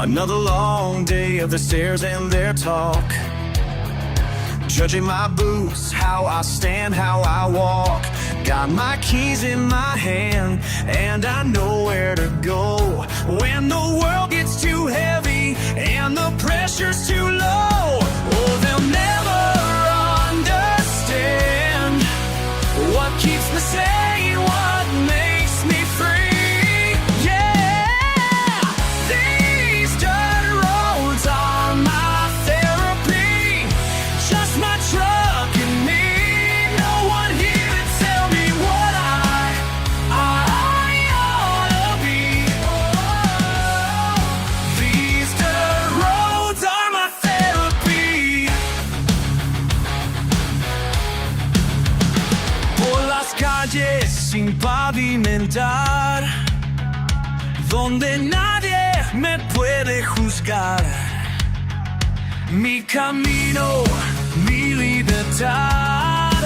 Another long day of the stairs and their talk, judging my boots, how I stand, how I walk. Got my keys in my hand, and I know where to go when the world gets too heavy and the pressure's too low. Oh, they'll never understand what keeps me sane, what makes me free. Yeah, these dirt roads are my therapy, just my truck and me. No one here to tell me what I ought to be. These dirt roads are my therapy. Por las calles sin pavimentar, donde nadie me puede juzgar. Mi camino, mi libertad.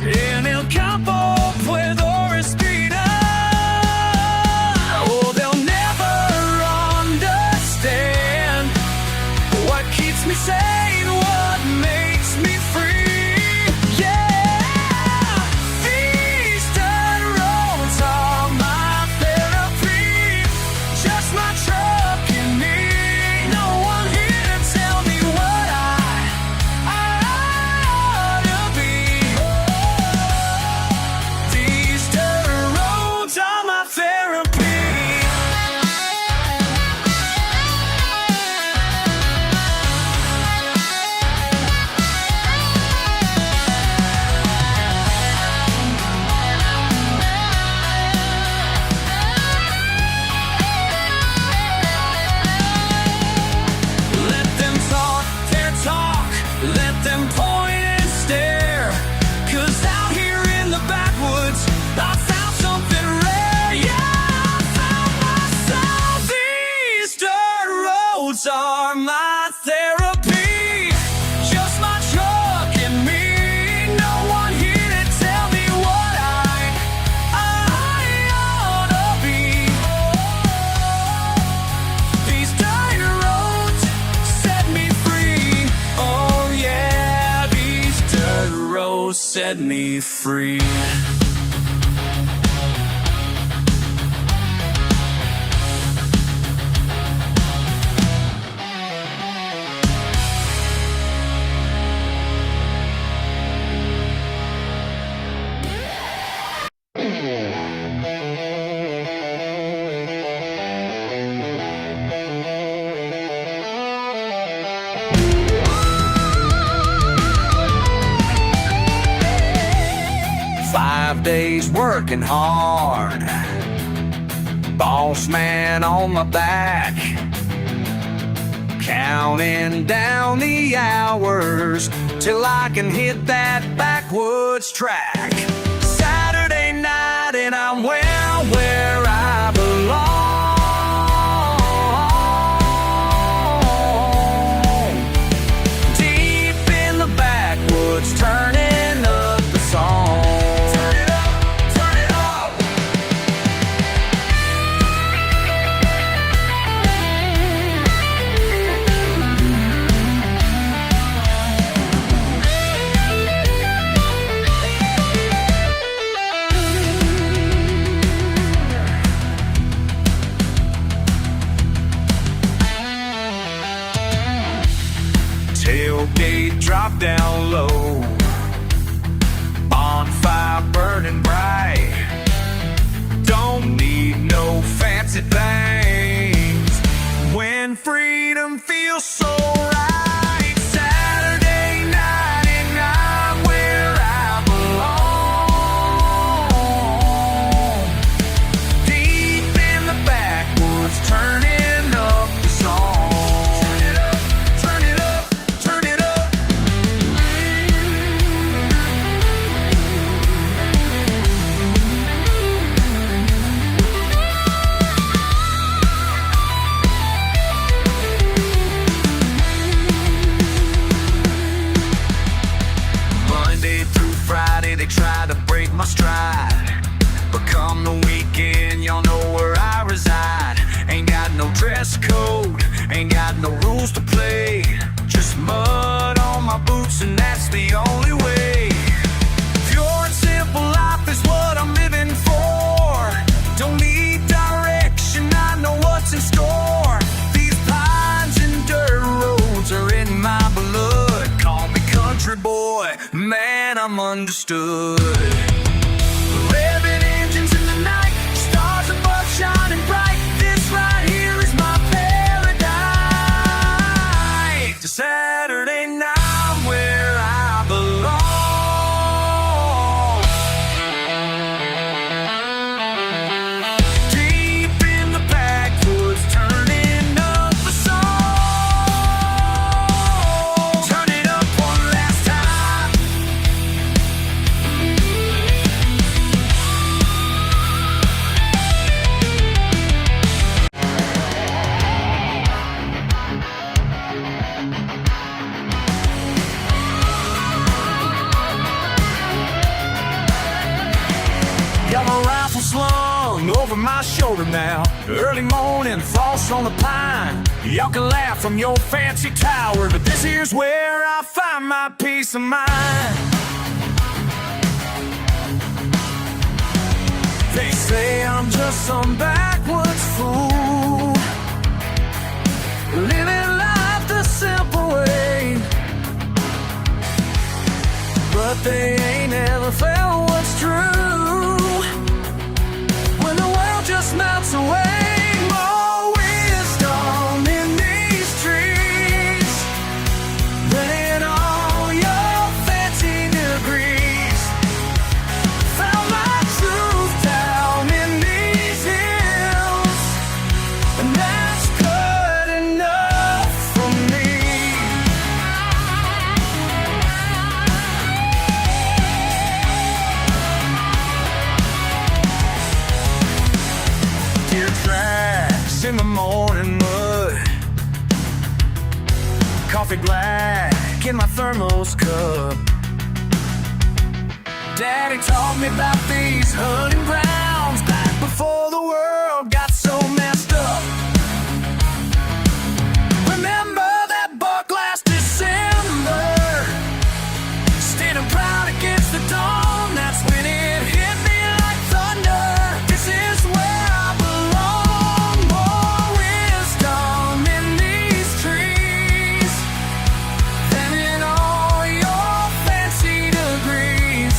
En el campo puedo respirar. Oh, they'll never understand what keeps me sane, what makes me free. Yeah, these dirt roads are my therapy, just my truck and me. No one here to tell me what I ought to be. These dirt roads are my therapy. Let them talk their talk, let them point and stare. 'Cause out here in the backwoods, I found something rare. Yeah, I found myself. These dirt roads are my therapy, just my truck and me. No one here to tell me what I ought to be. These dirt roads set me free. Oh yeah, these dirt roads set me free. Days working hard, boss man on my back, counting down the hours till I can hit that backwoods track. Saturday night and I'm well where I belong, deep in the backwoods, turning up the song. Tailgate drop down low, bonfire burning bright. Don't need no fancy things when freedom feels so right. Saturday night and I'm where I belong, deep in the backwoods, turning up the song. Turn it up, turn it up, turn it up. I'm understood. Revving engines in the night, stars above shining bright. This right here is my paradise. It's a Saturday night where I belong. Deep in the backwoods, turning up the song. Turn it up one last time. Got my rifle slung over my shoulder now. Early morning, frost on the pine. Y'all can laugh from your fancy tower, but this here's where I find my peace of mind. They say I'm just some backwoods fool, living life the simple way. But they ain't ever felt what's true when the world just melts away. More wisdom in these trees than all your fancy degrees. Found my truth down in these hills, and that's good enough for me. Deer tracks in the morning mud, coffee black in my thermos cup. Daddy taught me about these hunting grounds back before the world got so messed up. Remember that buck last December, standing proud against the dawn. That's when it hit me like thunder. This is where I belong. More wisdom in these trees than in all your fancy degrees.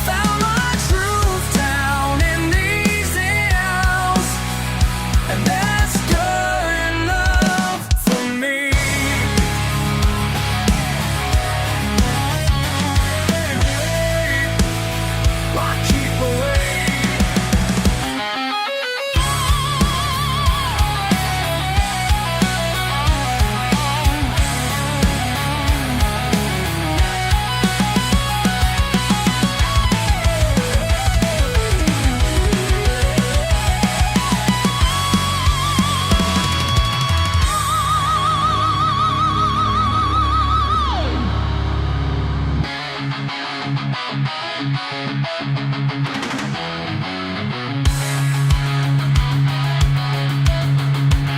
Found my truth down in these hills, and that's good enough for me. I keep away.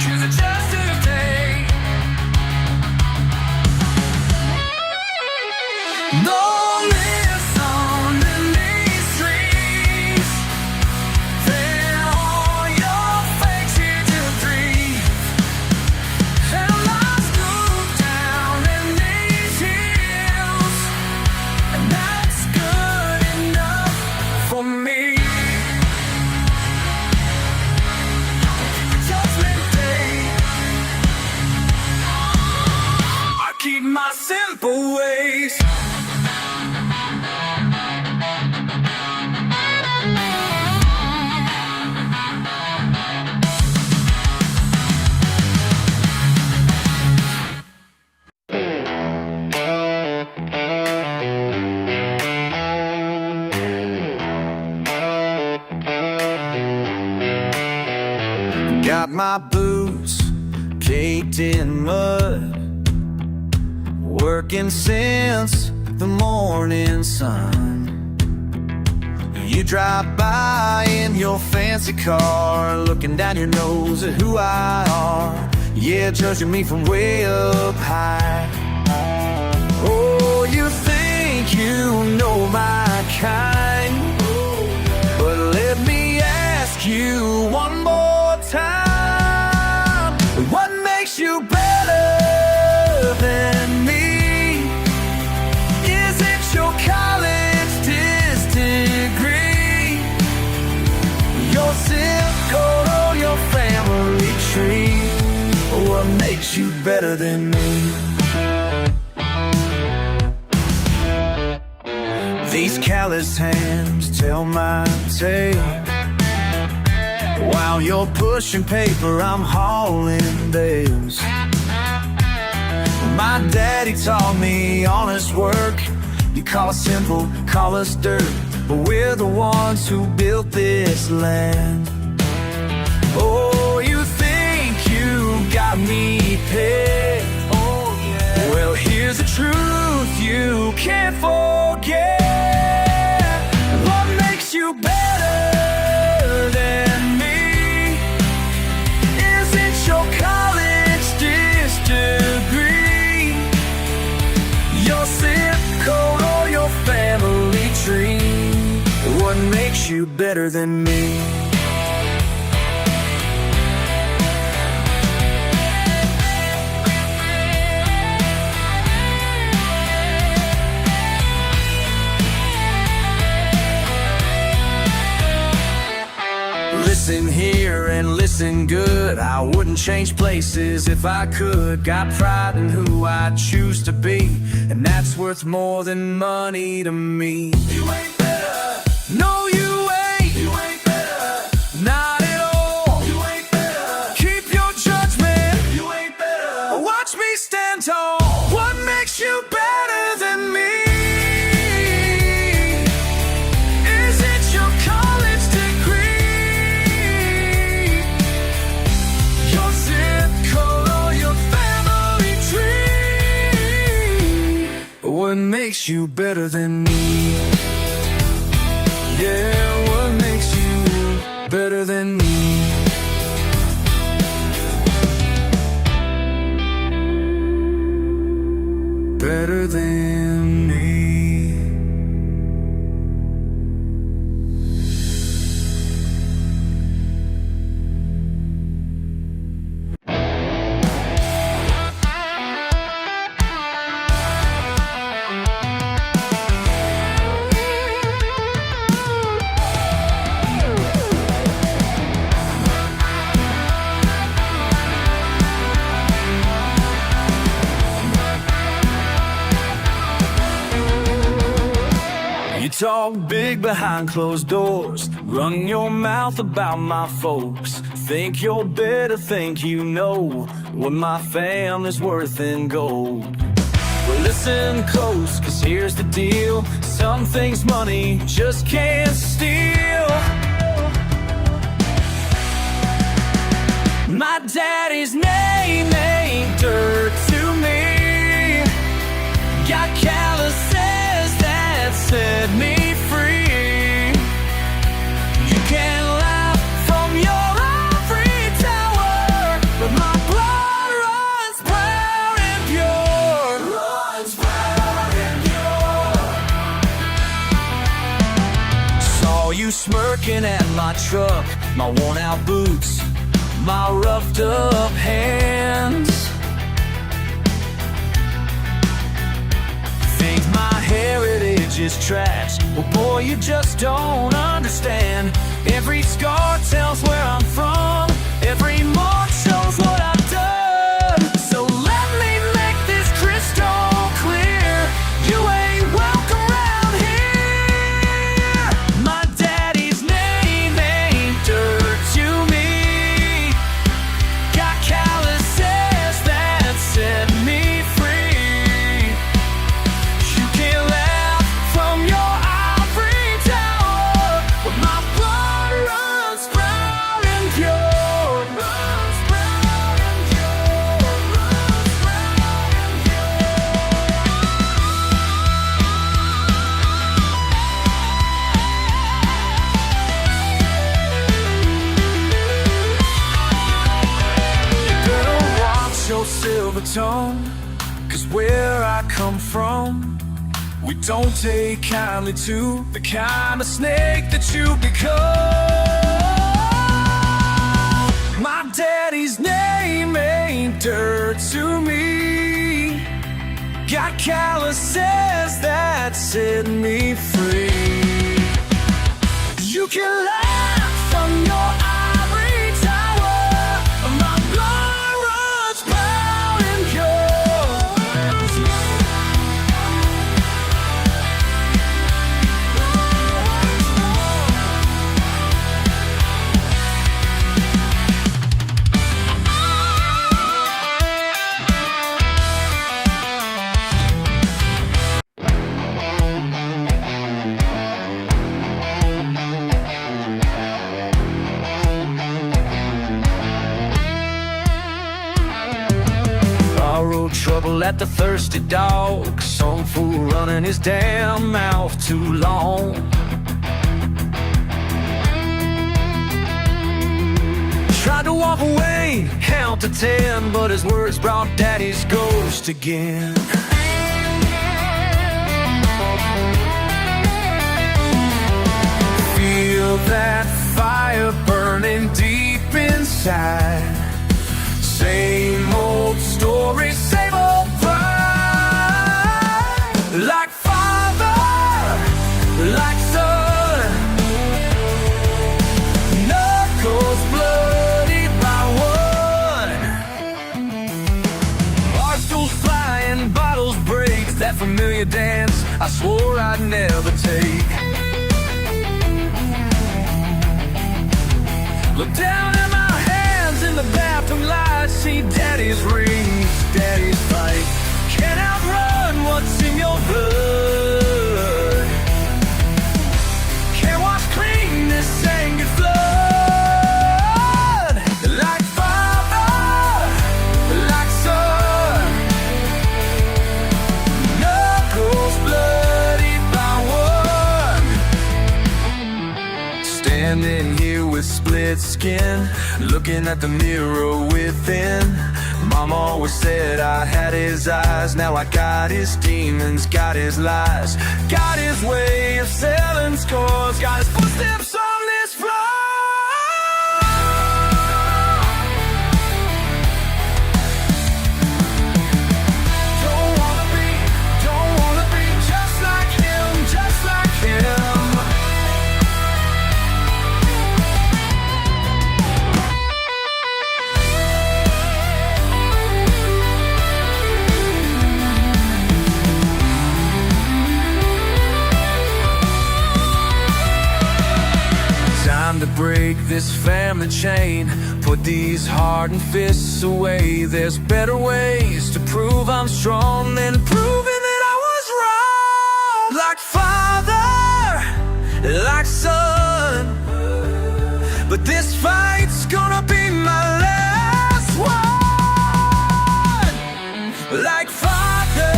Choose a just a day. No listen in these trees than all your fancy degrees. And my scoop down in these hills, and that's good enough for me. Judgment Day, I keep my simple ways. Got my boots caked in mud, working since the morning sun. You drive by in your fancy car, looking down your nose at who I are. Yeah, judging me from way up high. Oh, you think you know my kind, but let me ask you one more time. What makes you better than me? Is it your makes you better than me? These callous hands tell my tale. While you're pushing paper, I'm hauling bales. My daddy taught me honest work. You call us simple, call us dirt, but we're the ones who built this land. Oh, you think you got me pegged? Oh, yeah. Well, here's the truth you can't forget. What makes you better than me? Is it your college degree, your zip code, or your family tree? What makes you better than me? Listen here and listen good. I wouldn't change places if I could. Got pride in who I choose to be, and that's worth more than money to me. You ain't better. No, you ain't. You ain't better. Not at all. You ain't better. Keep your judgment. You ain't better. Watch me stand tall. What makes you better than me? What makes you better than me? Yeah, what makes you better than me? Better than me. Talk big behind closed doors, run your mouth about my folks. Think you're better, think you know what my family's worth in gold. Well, listen close, cause here's the deal. Some things money just can't steal. My daddy's name ain't dirt to me. Got calluses that set me free. You can laugh from your ivory tower, but my blood runs proud and pure. Runs proud and pure. Saw you smirking at my truck, my worn out boots, my roughed up hands. Think my heritage is trash? Well, boy, you just don't understand. Every scar tells where I'm from. Every mark shows what I've done. So let me make this crystal clear. You ain't welcome round here. My daddy's name ain't dirt to me. Got calluses that set me free. You can laugh from your ivory tower, but my blood runs proud and pure. Runs proud and pure. Runs proud and You better watch your silver tongue, cause where I come from, we don't take kindly to the kind of snake that you become. My daddy's name ain't dirt to me. Got calluses that set me free. You can laugh from your ivory tower, my blood runs proud trouble at the thirsty dog. Some fool running his damn mouth too long. Tried to walk away, count to 10, but his words brought daddy's ghost again. Feel that fire burning deep inside. Same old story, same old pride. Like father, like son, knuckles bloody by one. Barstools flying, bottles break. That familiar dance I swore I'd never take. Look down at my hands in the bathroom lights. See daddy's rings, daddy's fight. Can't outrun what's in your blood. Can't wash clean this angry flood. Like father, like son, knuckles bloody by one. Standing here with split skin, looking at the mirror within. Mom always said I had his eyes. Now I got his demons, got his lies, got his way of selling scores, got his footsteps on this floor. Don't wanna be just like him, just like him. Time to break this family chain. Put these hardened fists away. There's better ways to prove I'm strong than proving that I was wrong. Like father, like son, but this fight's gonna be my last one. Like father,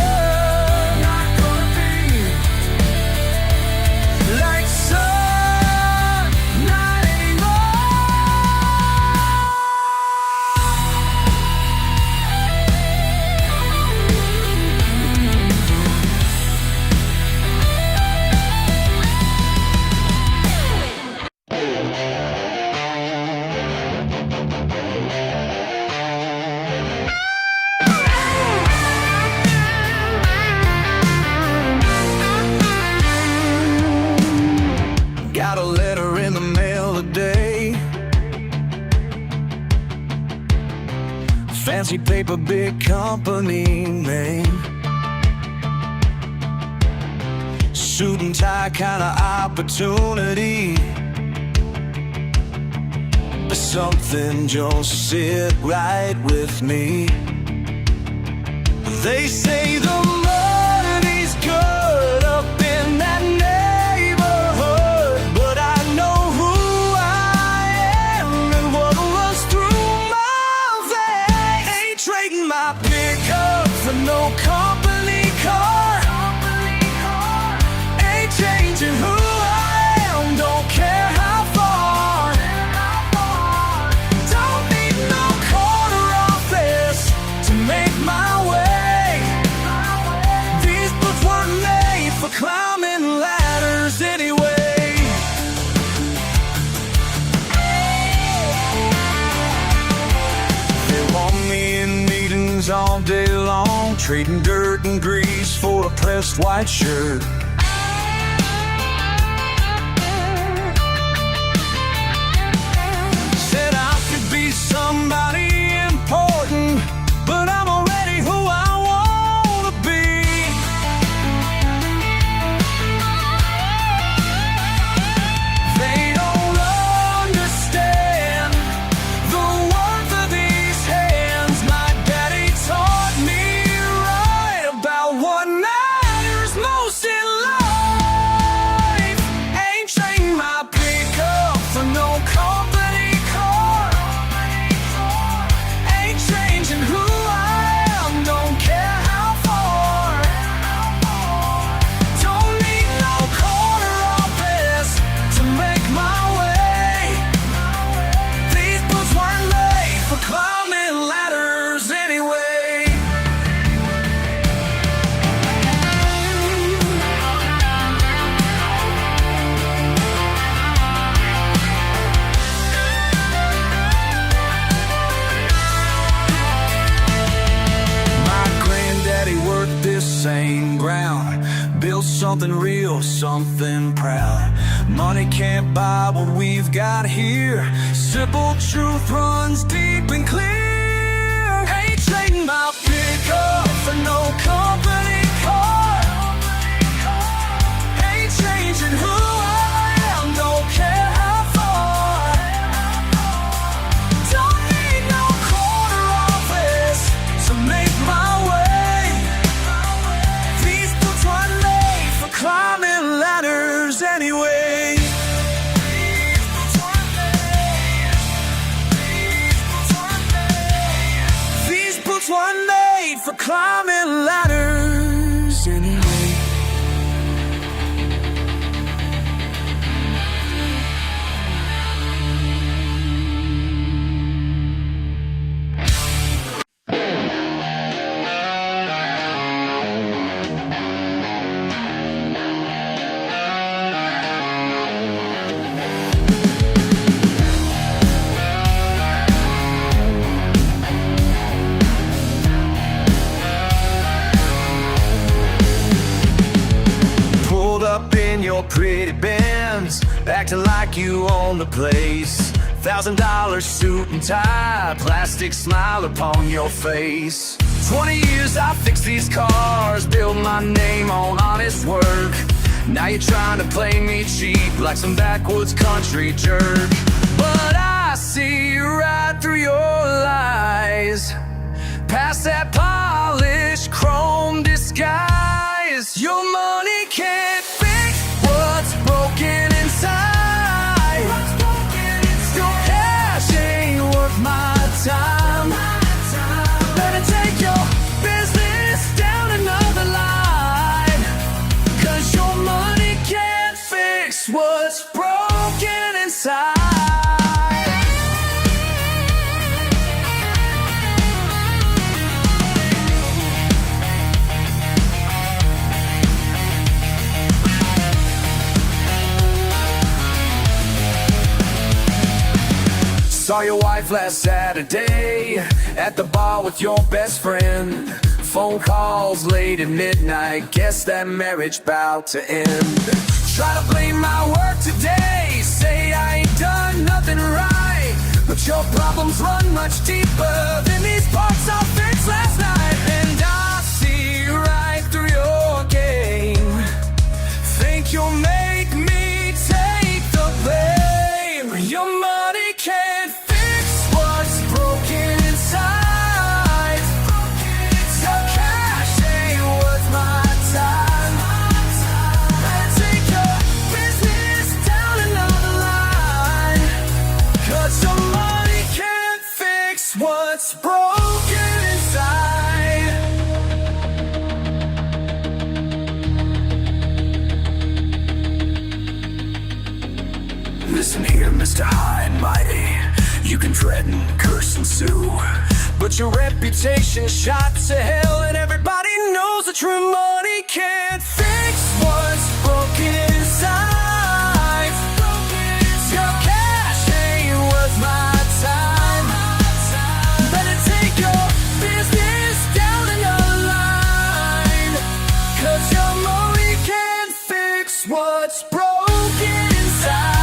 not gonna be like son. Got a letter in the mail today. Fancy paper, big company name. Suit and tie kind of opportunity. But something don't sit right with me. They say the money's good up in that neighborhood, but I know who I am and what runs through my veins. Ain't trading my pickup for no company car. Ain't changing who I am, don't care how far. Don't need no corner office to make my way. These boots weren't made for climbing ladders anyway. They want me in meetings all day long, trading dirt and grease for a pressed white shirt. Said I could be somebody important, but I'm already who I wanna be. They don't understand the worth of these hands. My daddy taught me right about what matters most in life. something real, something proud. Money can't buy what we've got here. Simple truth runs deep and clear. Ain't trading my pickup for no company car. Ain't changing who I am, don't care how far. Don't need no corner office to make my way. These boots weren't made for climbing ladders anyway. These boots weren't made for climbing ladders anyway. Up in your pretty Benz, acting like you own the place. $1,000 suit and tie, plastic smile upon your face. 20 years I fixed these cars, built my name on honest work. Now you're trying to play me cheap like some backwoods country jerk. But I see right through your lies, past that polished chrome disguise. Your money can't fix what's broken inside. Your cash ain't worth my time. Better take your business down another line, 'cause your money can't fix what's broken inside. Saw your wife last Saturday at the bar with your best friend. Phone calls late at midnight, guess that marriage about to end. Try to blame my work today, say I ain't done nothing right, but your problems run much deeper than these parts I fixed last night. And I see right through your game, think you'll make me take the blame. Your money can't fix what's broken inside. Your cash ain't worth my time. Better take your business down another line, 'cause your money can't fix what's broken inside. Listen here, Mr. High and Mighty, you can threaten, curse and sue, but your reputation's shot to hell, and everybody knows that your money can't fix what's broken inside. Your cash ain't worth my time. Better take your business down another line, 'cause your money can't fix what's broken inside.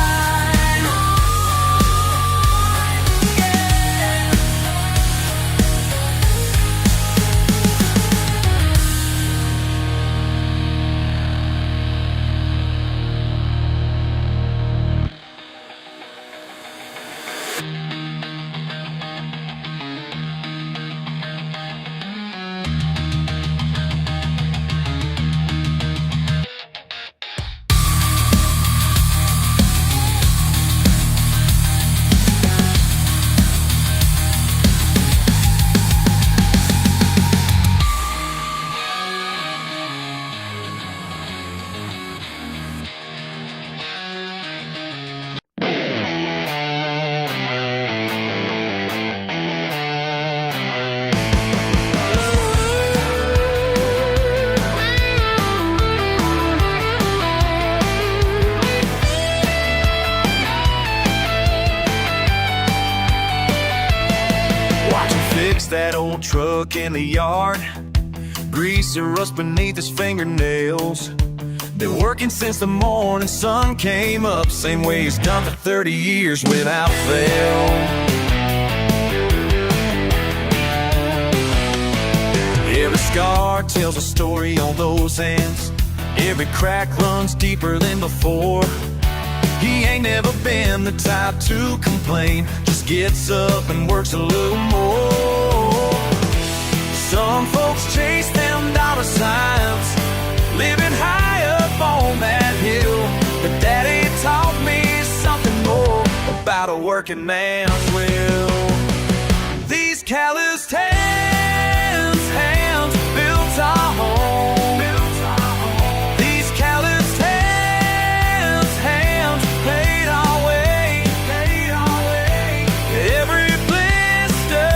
That old truck in the yard, grease and rust beneath his fingernails. Been working since the morning sun came up, same way he's done for 30 years without fail. Every scar tells a story on those hands. Every crack runs deeper than before. He ain't never been the type to complain, just gets up and works a little more. Some folks chase them dollar signs, living high up on that hill. But Daddy taught me something more about a working man's will. These calloused hands built our home. These calloused hands paid our way. Every blister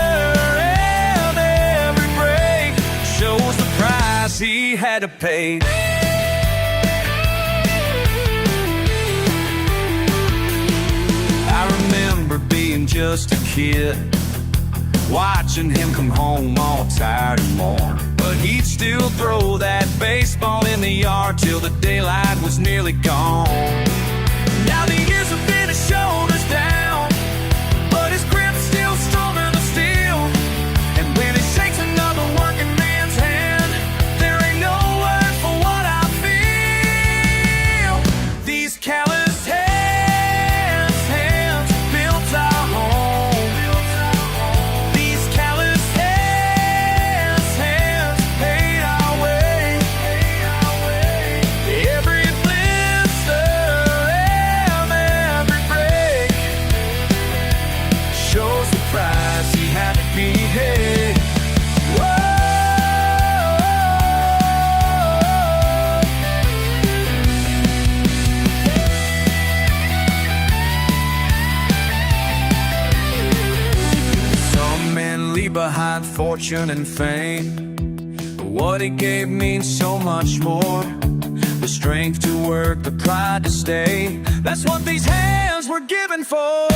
and every break shows the price he had to pay. I remember being just a kid, watching him come home all tired and worn. But he'd still throw that baseball in the yard till the daylight was nearly gone. Now the years have been his shoulders down, but his grip's still stronger than steel. And when he shakes another working man's hand, there ain't no word for what I feel. These calloused hands built our home. These calloused hands paid our way. Every blister and every break shows the price he had to pay. Some men leave behind fortune and fame, but what he gave means so much more. The strength to work, the pride to stay, that's what these hands were given for.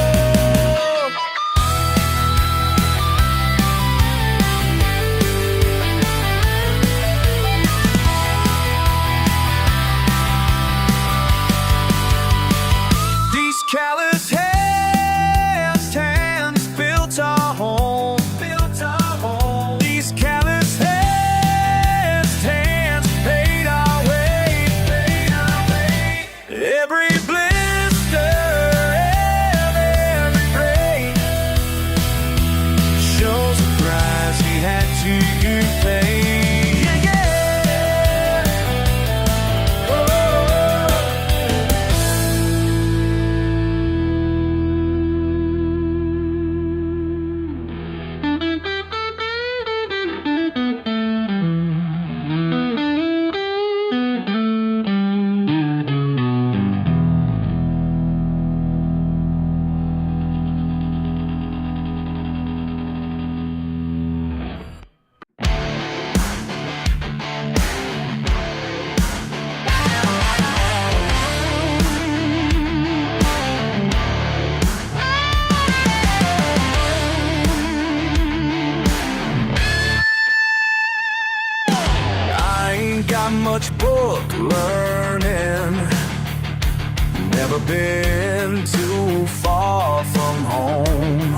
These calloused hands built our home. These calloused hands paid our way. Every blister and every break shows the price he had to pay. Got much book learning, never been too far from home,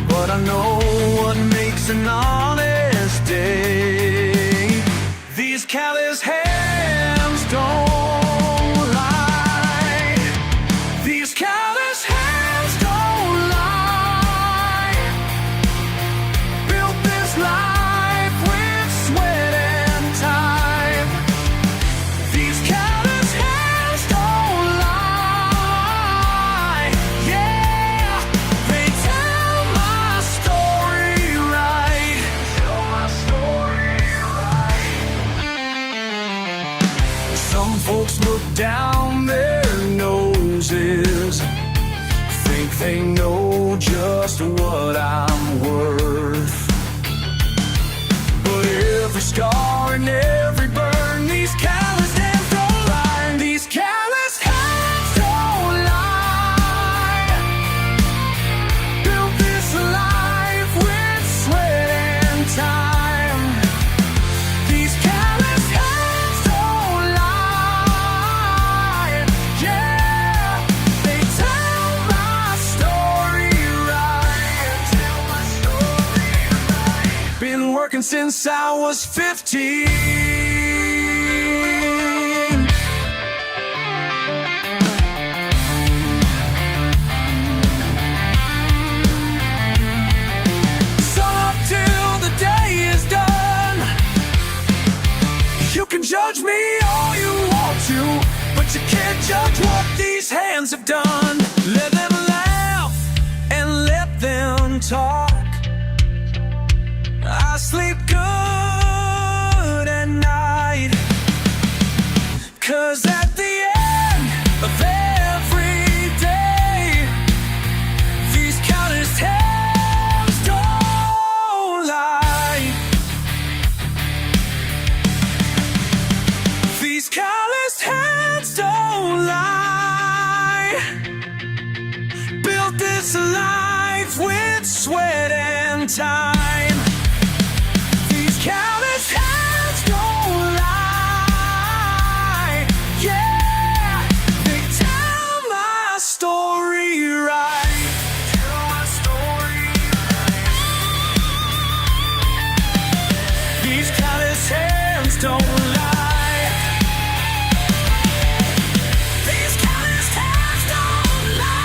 but I know what makes an honest day. These callous hands don't lie. These callous hands don't lie. Built this life with sweat and time. These callous hands don't lie. Yeah, they tell my story right. Tell my story right. Some folks look down their noses, think they know just what I'm worth. But every scar and every burn, these calloused hands don't lie. These calloused hands don't lie. Built this life with sweat and time. These calloused hands don't lie. working since I was 15. Sun up till the day is done. You can judge me all you want to, but you can't judge what these hands have done. Let them laugh and let them talk. I sleep good at night, 'cause at the end of every day, these calloused hands don't lie. These calloused hands don't lie. Built this life with sweat and time. Callous hands don't lie. Yeah, they tell my story right. Tell my story right. These callous hands don't lie. These callous hands don't lie.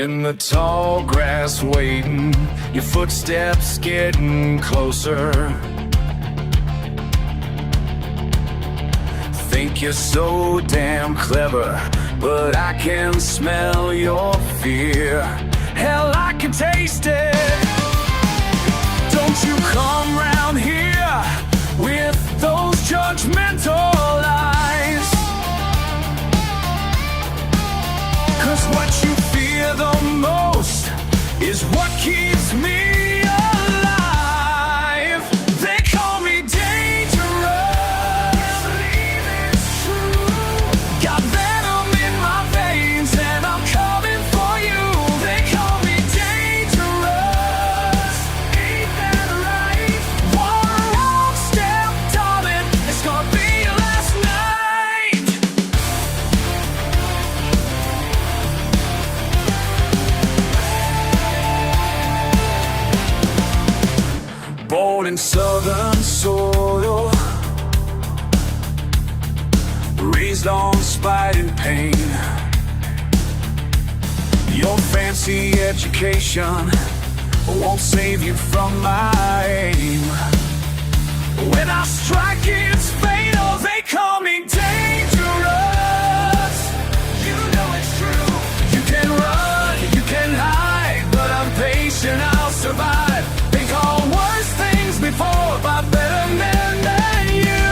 In the tall grass waiting, your footsteps getting closer. Think you're so damn clever, but I can smell your fear. Hell, I can taste it. Don't you come round here with those judgmental eyes. 'Cause what you fear the most is what keeps me alive. They call me dangerous. Can't believe it's true. Got venom in my veins and I'm coming for you. They call me dangerous. Ain't that right? One wrong step, darling, it's gonna be your last night. Born in southern soil, raised on spite and pain. Your fancy education won't save you from my aim. When I strike, it's fatal. They call me dangerous. You know it's true. You can run, you can hide, but I'm patient, I'll survive. They call worse things before by better men than you.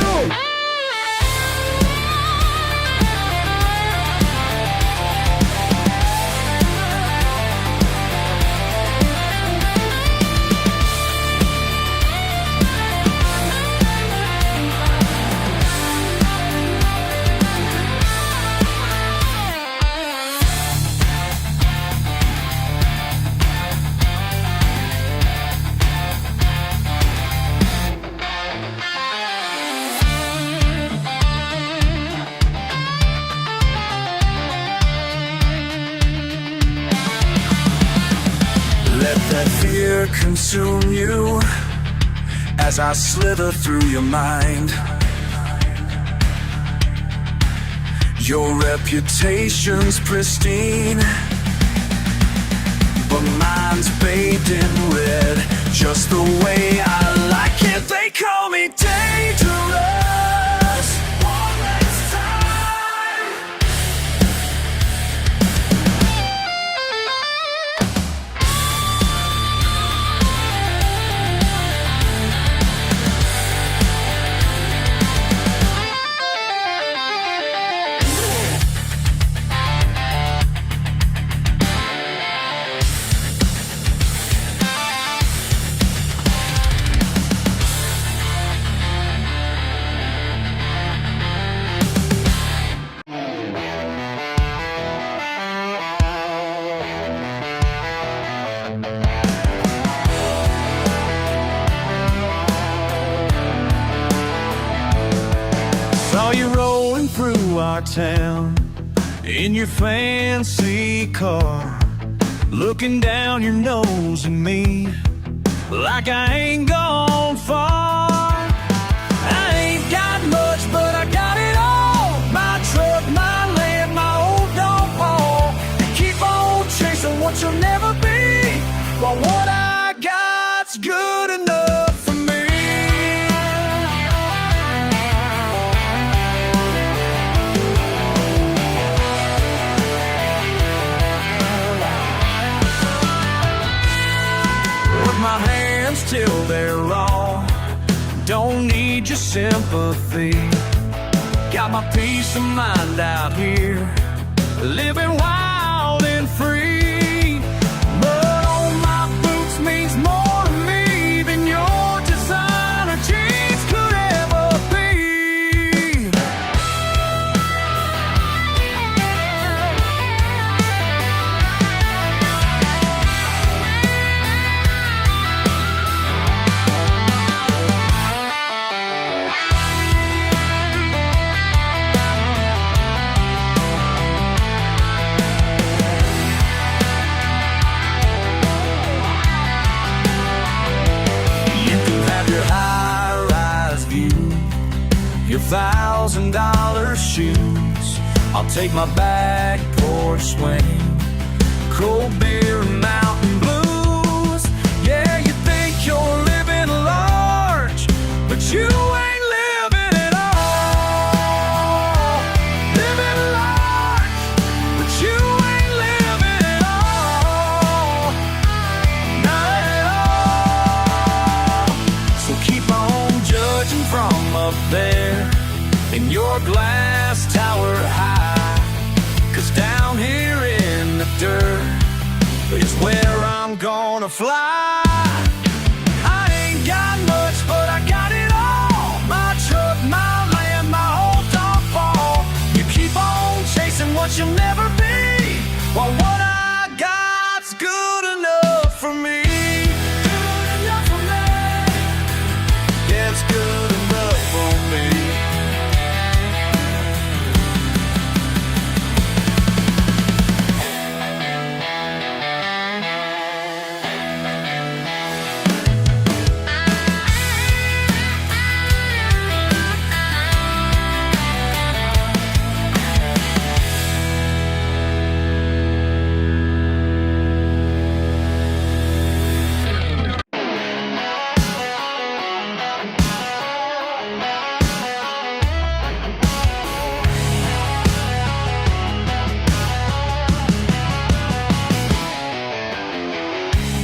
Let that fear consume you as I slither through your mind. Your reputation's pristine, but mine's bathed in red, just the way I like it. They call me dangerous. One last time. our town in your fancy car, looking down your nose at me like I ain't gone far. I ain't got much, but I got it all. My truck, my land, my old dog ball. Keep on chasing what you'll never be, while what I got's good enough for me. With my hands till they're raw, don't need your sympathy. Got my peace of mind out here, living wild and free. But on my boots means more to me than your designer jeans could ever be. Your $1,000 shoes, I'll take my back porch swing, cold beer and mountain blues. Yeah, you think you're living large, but you ain't living at all. Living large, but you ain't living at all. Not at all. So keep on judging from up there in your glass tower high, 'cause down here in the dirt is where I'm gonna fly. I ain't got much, but I got it all. My truck, my land, my old dog ball. You keep on chasing what you'll never be, while what I got's good enough for me. Good enough for me. Yeah, it's good enough for me.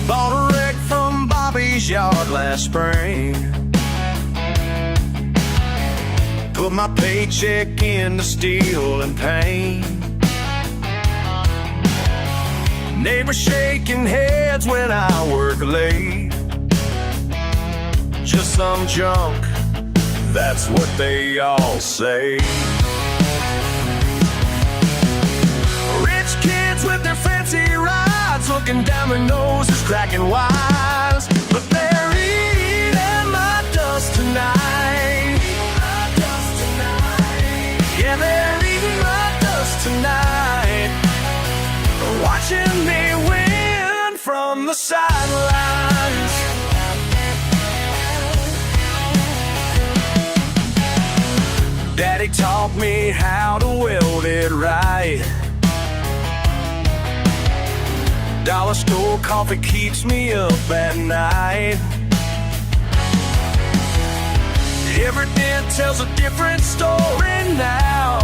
Bought a wreck from Bobby's yard last spring. Put my paycheck into steel and paint. Neighbors shaking heads when I work late. Just some junk, that's what they all say. Rich kids with their fancy rides, looking down their noses, cracking wise. But they're eating my dust tonight. Yeah, they're eating my dust tonight, watching me win from the sidelines. Daddy taught me how to weld it right. Dollar store coffee keeps me up at night. Every dent tells a different story now.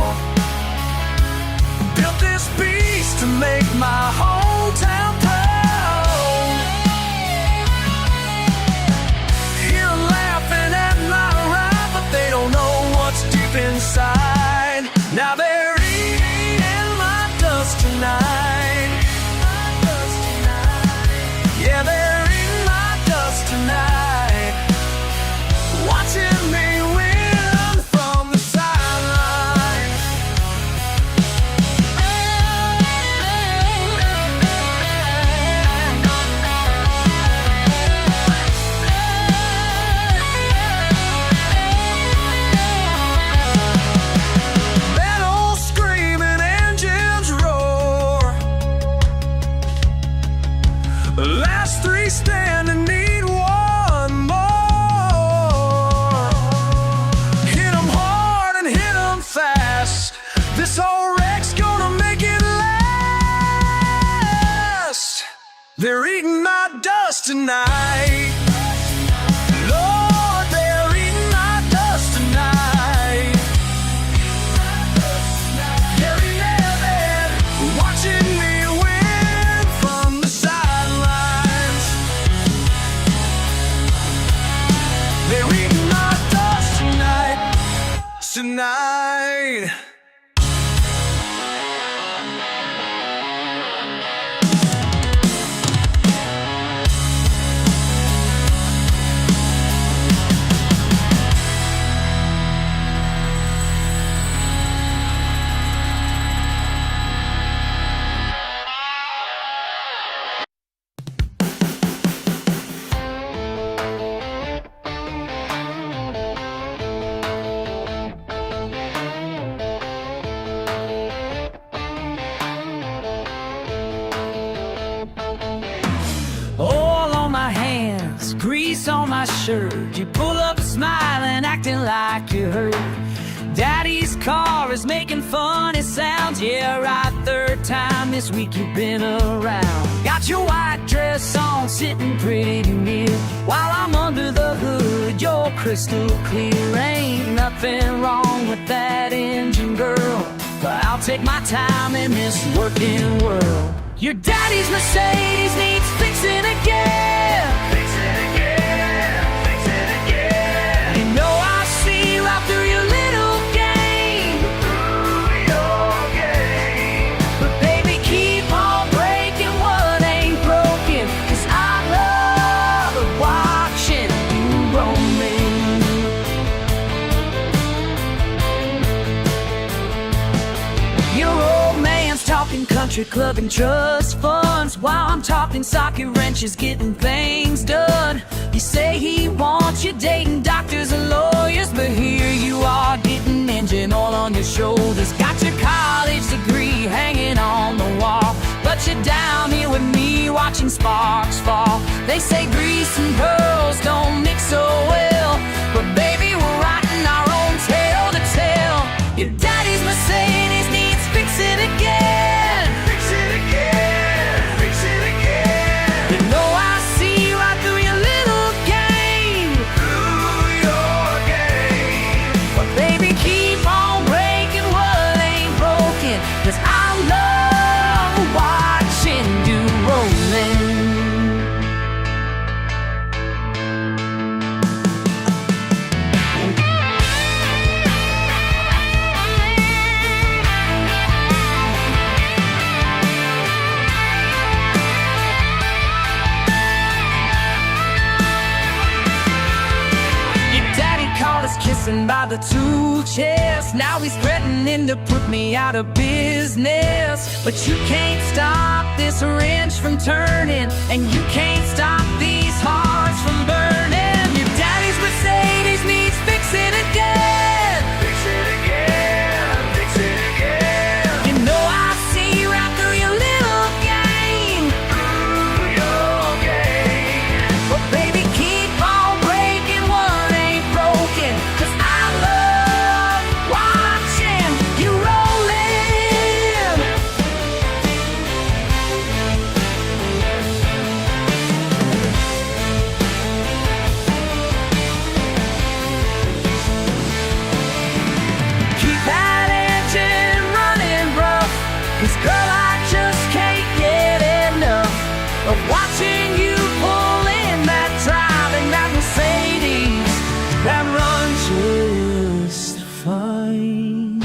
Built this beast to make my hometown proud. Hear 'em laughing at my ride, but they don't know what's deep inside. Now they're eating my dust tonight. Yeah, they're eating my dust tonight, watching me win from the sidelines. That old They're eating my dust tonight. Lord, they're eating my dust tonight. They're in heaven, watching me win from the sidelines. They're eating my dust tonight. Tonight. Oil on my hands, grease on my shirt. You pull up smiling, acting like you heard. Daddy's car is making funny sounds. Yeah, right, third time this week you've been around. Got your white dress on, sitting pretty near. While I'm under the hood, you're crystal clear. Ain't nothing wrong with that engine, girl, but I'll take my time in this working world. Your daddy's Mercedes needs fixing again. Fix it again, fix it again. You know I see right through your little game. Through your game. But baby, keep on breaking what ain't broken, 'cause I love watching you roaming. Your old man's talking country club and trust funds, while I'm talking socket wrenches, getting things done. You say he wants you dating doctors and lawyers, but here you are getting engine oil on your shoulders. Got your college degree hanging on the wall, but you're down here with me watching sparks fall. They say grease and pearls don't mix so well, but baby, we're writing our own tale to tell. Your daddy's Mercedes needs fixing again. Fix it again, fix it again. You know I see right through your little game. Through your game. But baby, keep on breaking what ain't broken, 'cause I love watching you rolling. Kissing by the tool chest, now he's threatening to put me out of business. But you can't stop this wrench from turning, and you can't stop these hearts from burning. Your daddy's Mercedes needs fixing again. Fix it again, fix it again. You know I see right through your little game. Through your game. But baby, keep on breaking what ain't broken, 'cause I love watching you rolling. Keep that engine running rough, 'cause girl, I just can't get enough of watching you pull in that, driving that Mercedes that runs just fine.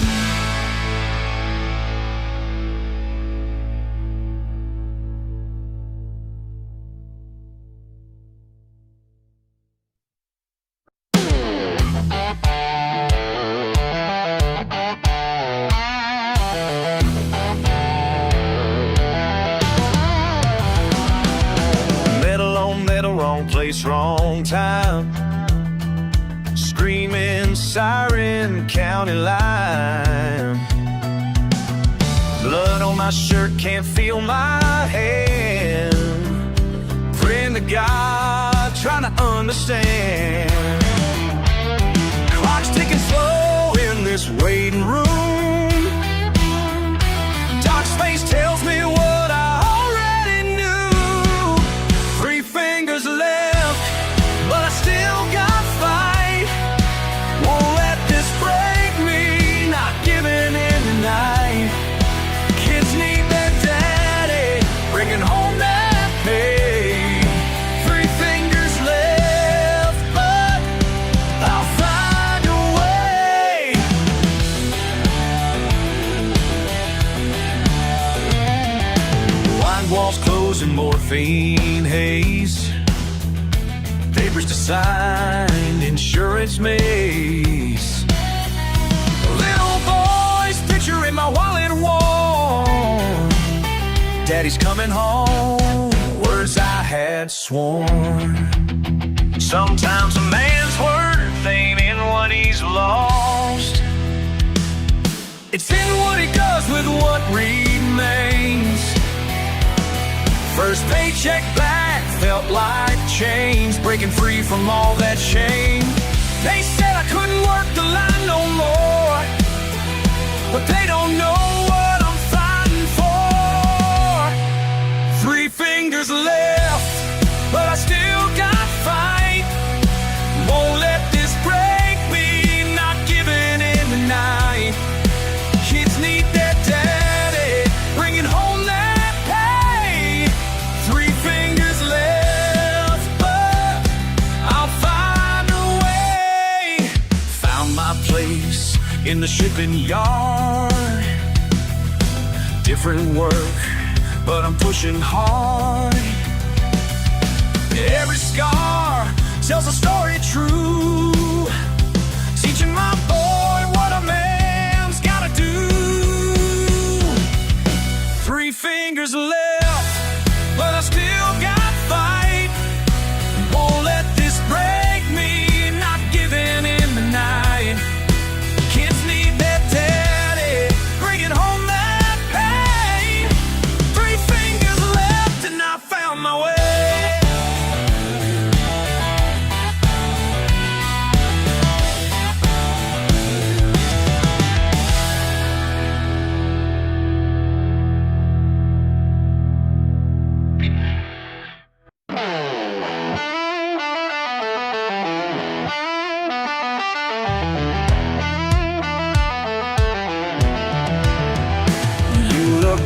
Metal on metal, wrong place, wrong time. Screaming siren, county line. Blood on my shirt, can't feel my hand. Praying to God, trying to understand. Clock's ticking slow in this waiting room. Dark space tells me what I already knew. Sidewalks closed in morphine haze. Papers to sign, insurance maze. Little boy's picture in my wallet worn. Daddy's coming home, words I had sworn. Sometimes a man's worth ain't in what he's lost. It's in what he does with what remains. First paycheck back felt like chains, breaking free from all that shame. They said I couldn't work the line no more, but they don't know what I'm fighting for. 3 fingers left, but I still got fight. Won't let this break me, not giving in tonight. Kids need their daddy, bringing home that pay. 3 fingers left, but I'll find a way. Found my place in the shipping yard. Different work, but I'm pushing hard. Every scar tells a story true, teaching my boy what a man's gotta do. 3 fingers left, but I still got fight. Won't let this break me, not giving in the night. Kids need their daddy, bringing home that pain. 3 fingers left and I found my way.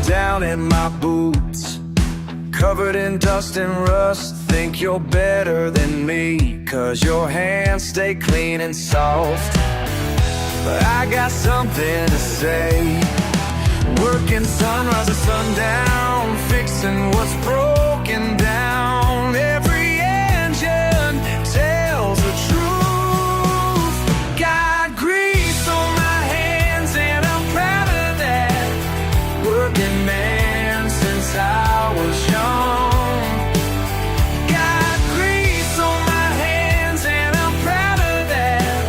Down in my boots, covered in dust and rust. Think you're better than me, 'cause your hands stay clean and soft. But I got something to say. Working sunrise to sundown, fixing what's broken down. Every engine tells the truth. Got grease on my hands and I'm proud of that. Working man since I was young. Got grease on my hands and I'm proud of that.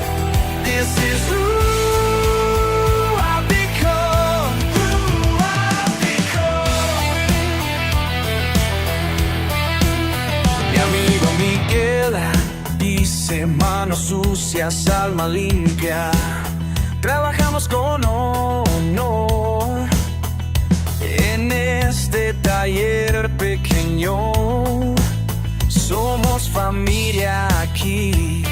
This is who I've become. Who I've become. Mi amigo Miguel dice: manos sucias, alma limpia. Trabajamos con honor en este taller pequeño. Somos familia aquí.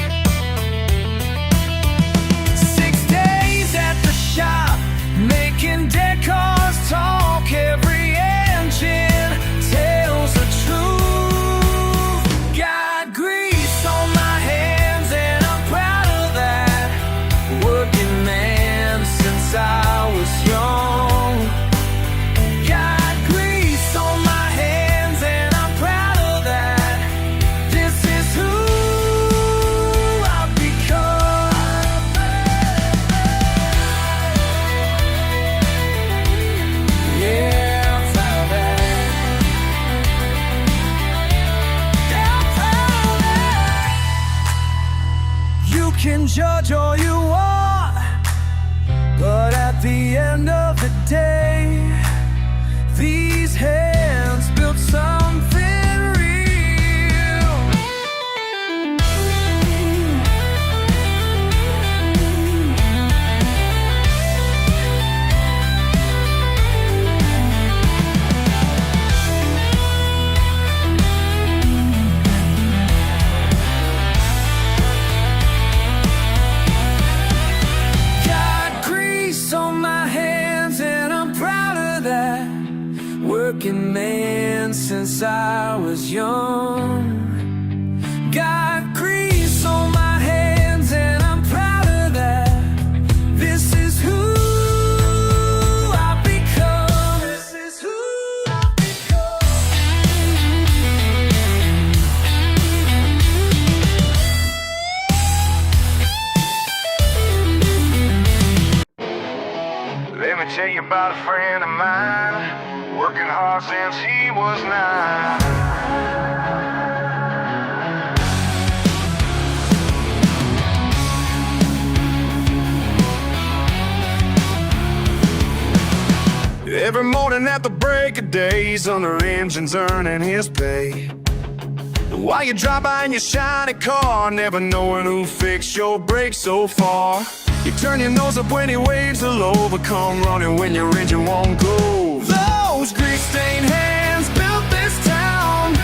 6 days at the shop, making dead cars talk. Every engine tells the truth. Got grease on my hands and I'm proud of that. Working man since I was young. Got grease on my hands and I'm proud of that. This is who I've become. Yeah, I'm proud of that. Yeah, I'm proud of that. You can judge all you want, but at the end of the day, these hands built something real. Got grease on my hands and I'm proud of that. Working man since I was young. Got grease on my hands and I'm proud of that. This is who I've become. This is who I've become. about a friend of mine, working hard since he was 9. Every morning at the break of day, he's under engines earning his pay. While you drive by in your shiny car, never knowing who fixed your brakes so far. You turn your nose up when he waves hello, but come running when your engine won't go. Those grease-stained hands built this town.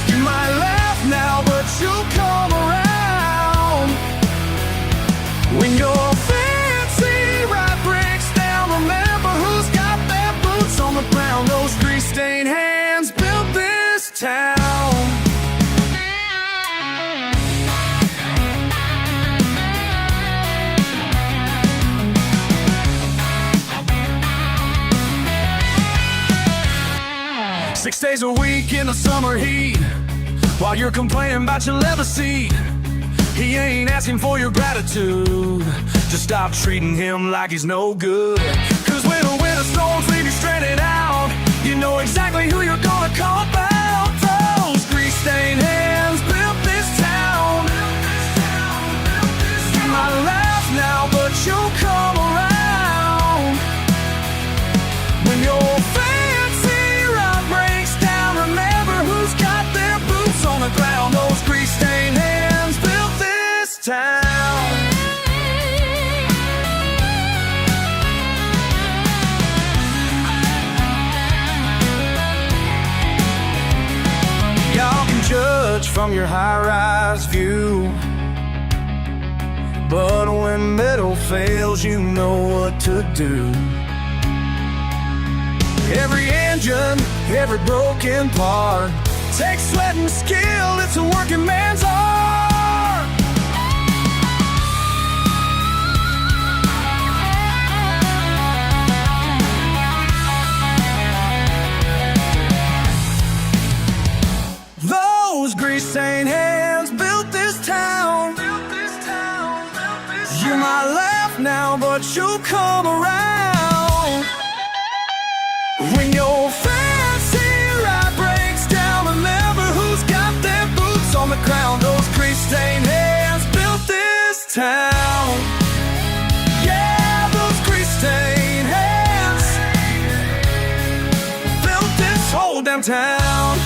You might laugh now, but you'll come around. When your fancy ride breaks down, remember who's got their boots on the ground. Those grease-stained hands built this town. 6 days a week in the summer heat, while you're complaining about your leather seat. He ain't asking for your gratitude, just stop treating him like he's no good. Cause when the winter storms leave you stranded out, you know exactly who you're gonna call about. Those grease-stained hands built this town. You might laugh now, but you'll come around. When your fancy ride breaks down, remember who's got their boots on the ground. Those grease-stained hands built this town. Y'all can judge from your high-rise view, but when metal fails, you know what to do. Every engine, every broken part takes sweat and skill, it's a working man's art. Those grease-stained hands built this town. You might laugh now, but you'll come around. When your fancy ride breaks down, remember who's got their boots on the ground. Those grease-stained hands built this town. Yeah, those grease-stained hands built this whole damn town.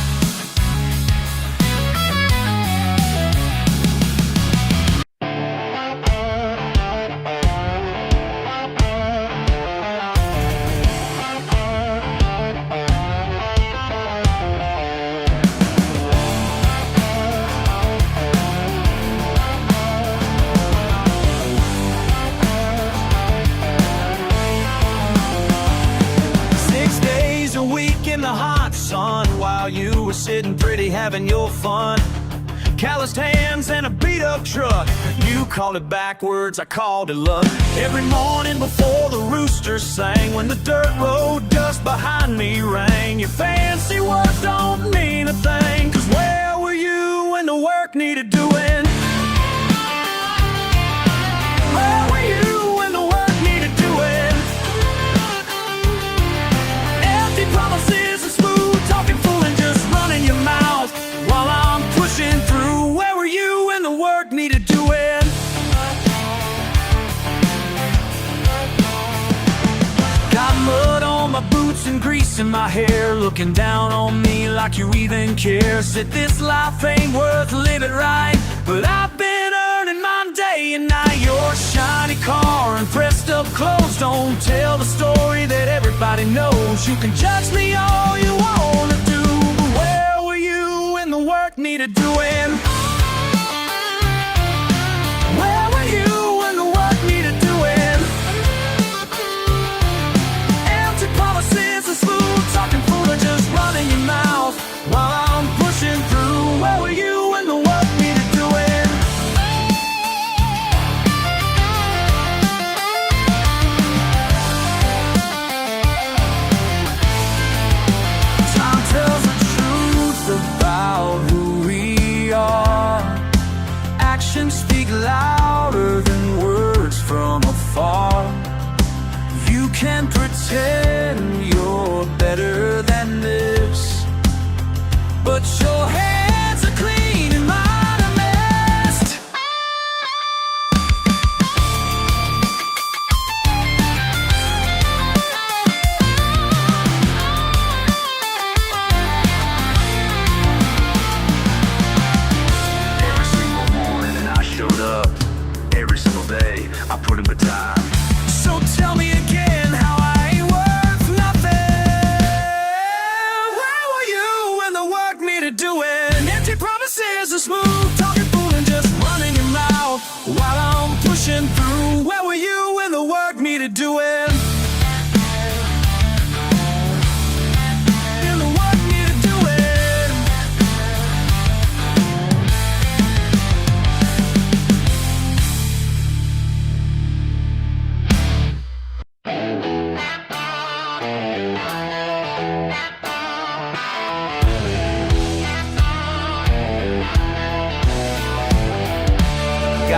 While you were sitting pretty having your fun, calloused hands and a beat-up truck. You called it backwards, I called it luck. Every morning before the roosters sang, when the dirt road dust behind me rang, your fancy words don't mean a thing. Cause where were you when the work needed doing? Where were you when the work needed doing? Empty promises and smooth talking, fooling, just running your mouth while I'm pushing through. Where were you when the work needed doing? Got mud on my boots and grease in my hair, looking down on me like you even care. Said this life ain't worth living right, but I've been earning mine day and night. Your shiny car and pressed up clothes don't tell the story that everybody knows. You can judge me all you wanna do, but where were you when the work needed doing? Where were you when the work needed doing? Empty promises and smooth talking, fool, are just running your mouth while I'm pushing through. Where were you when the work needed doing?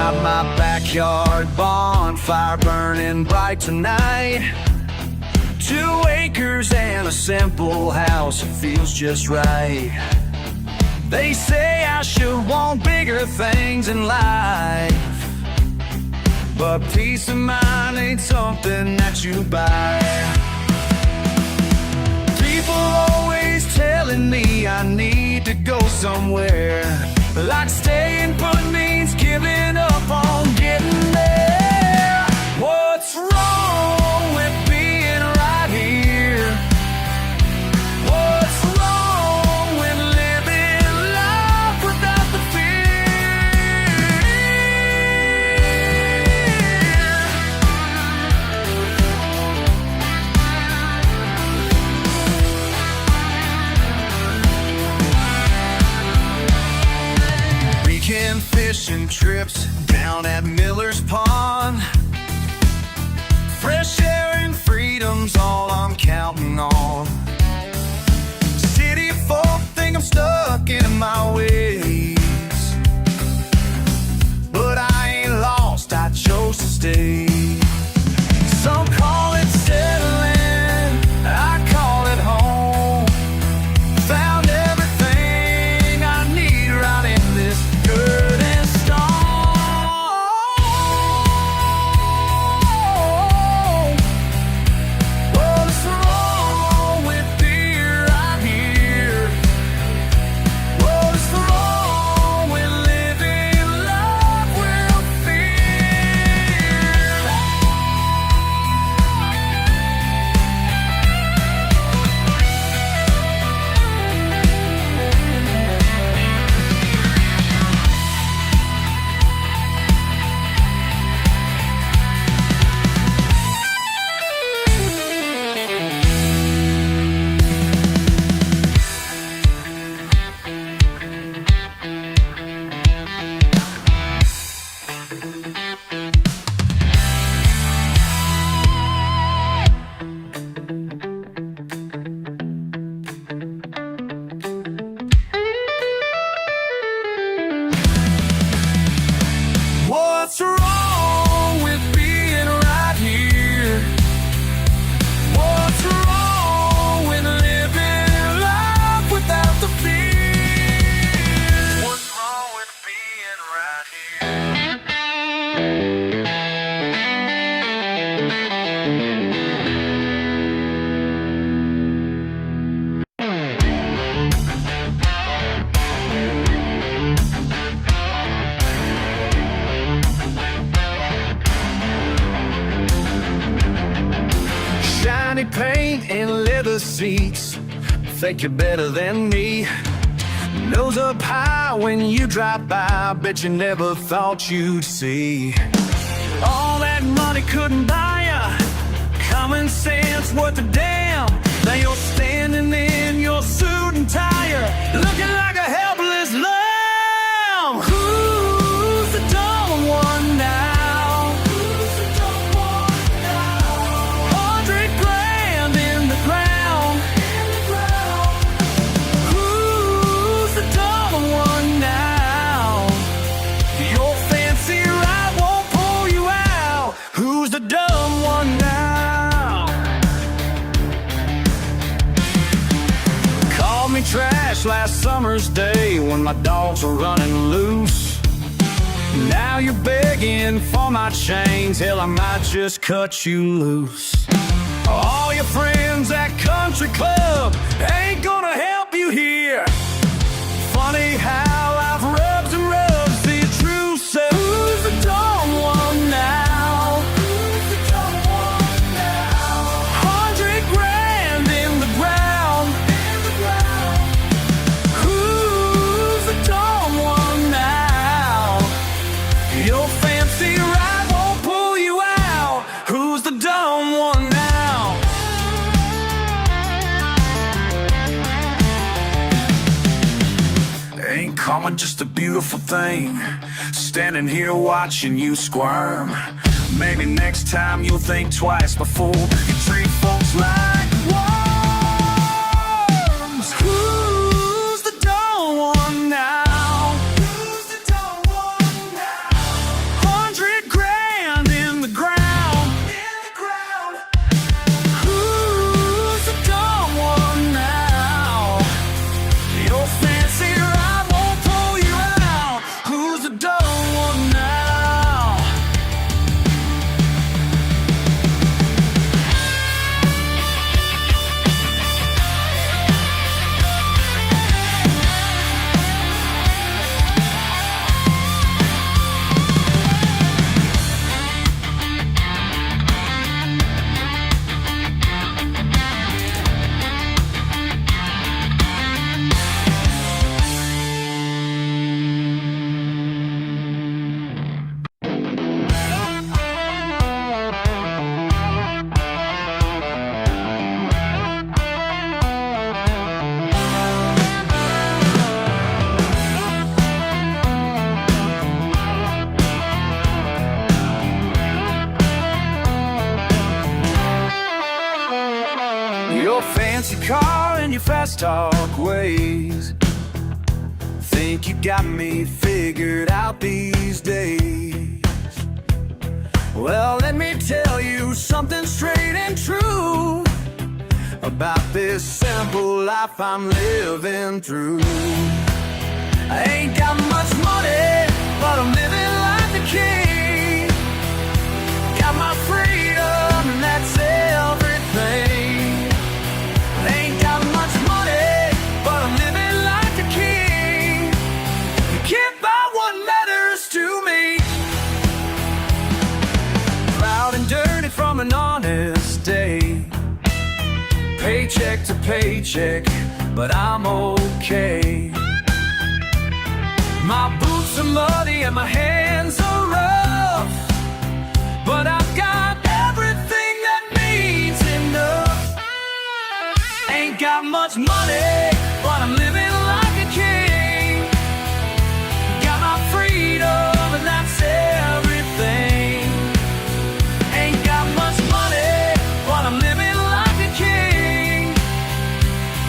got my backyard bonfire burning bright tonight. 2 acres and a simple house, it feels just right. They say I should want bigger things in life, but peace of mind ain't something that you buy. People always telling me I need to go somewhere, like staying put means giving up on getting there. What's wrong with being right here? What's wrong with living life without the Weekend fishing trips down at Miller's Pond. Fresh air and freedom's all I'm counting on. City folk think I'm stuck in my ways, but I ain't lost, I chose to stay. Some call it settling, I call it home. Found everything I need right in this dirt and stone. What's wrong with being right here? What's wrong with living life without fear? What's wrong with being right here? What's wrong with living life without the fear? What's wrong with being right Shiny paint and leather seats, think you're better than me. Nose up high when you drive by, bet you never thought you'd see. All that money couldn't buy ya, common sense worth a damn. Now you're standing in your suit and tie, looking like a helpless lamb. Who's the dumb one now? Who's the dumb one now? 100 grand in the ground. Who's the dumb one now? Your fancy ride won't pull you out. Who's the dumb one now? Called me trash last summer's day when my dogs were running loose. Now you're begging for my chains, hell, I might just cut you loose. All your friends at country club ain't gonna help you here. Funny how life rubs and rubs the truth. So who's the dumb one now? Who's the dumb one now? 100 grand in the ground. Who's the dumb one now? Your fancy ride won't pull you out. Who's the dumb one now? Ain't karma just a beautiful thing? Standing here watching you squirm. Maybe next time you'll think twice before you treat folks like worms. Who's the dumb one now? Who's the dumb one now? fast talk ways. Think you got me figured out these days. Well, let me tell you something straight and true about this simple life I'm living through. I ain't got much money, but I'm living like the king. Got my freedom, and that's everything. I ain't got much money, but I'm living like the king. You can't buy what matters to me. Proud and dirty from an honest day, paycheck to paycheck, but I'm okay. My boots are muddy and my hands are rough, but I've got everything that means enough. Ain't got much money, but I'm living like a king. Got my freedom, and that's everything. Ain't got much money, but I'm living like a king.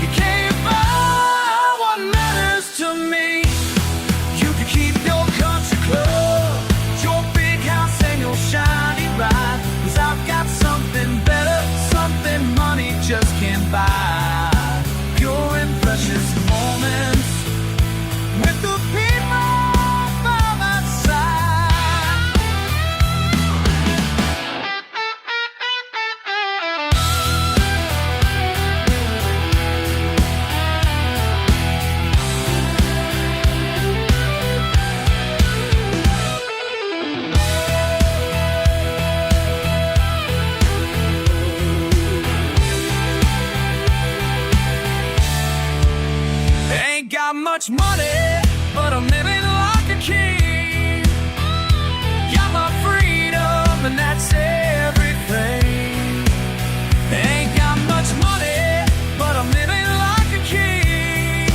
You can't buy what matters to me. You can keep your country club, your big house and your shiny ride, 'cause I've got something better, something money just can't buy. Pure and precious moments with the people by my side. Ain't got much money, but I'm living like a king. Got my freedom, and that's everything. Ain't got much money, but I'm living like a king.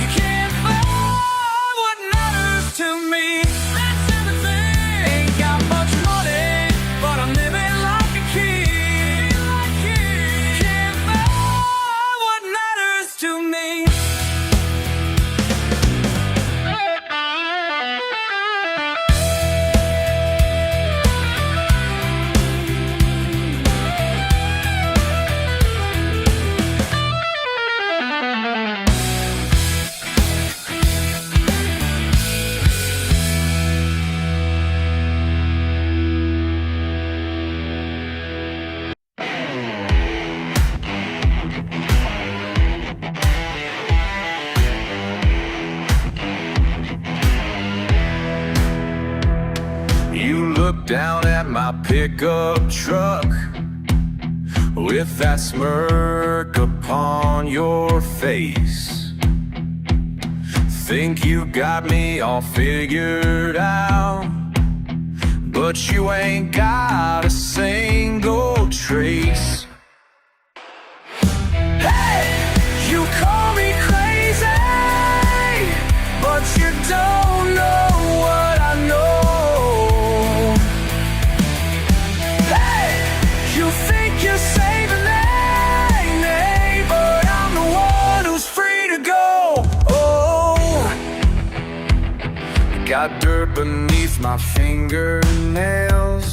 You can't buy what matters to me. That's everything. Ain't got much money, but I'm living like a king. You can't buy what matters to me. You look down at my pickup truck with that smirk upon your face. Think you got me all figured out, but you ain't got a single trace. Hey, you call me crazy, but you don't know what I know. Hey, you think you're saving me, but I'm the one who's free to go. Oh, got dirt beneath my fingernails,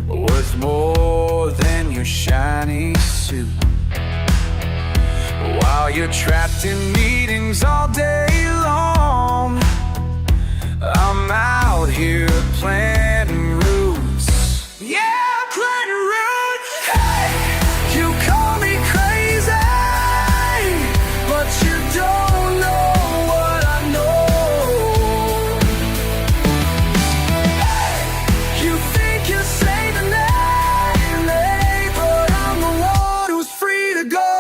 worth more than your shiny suit. While you're trapped in meetings all day long, I'm out here planting roots. Yeah, planting roots. Hey, you call me crazy, but you don't know what I know. Hey, you think you're saving me, but I'm the one who's free to go.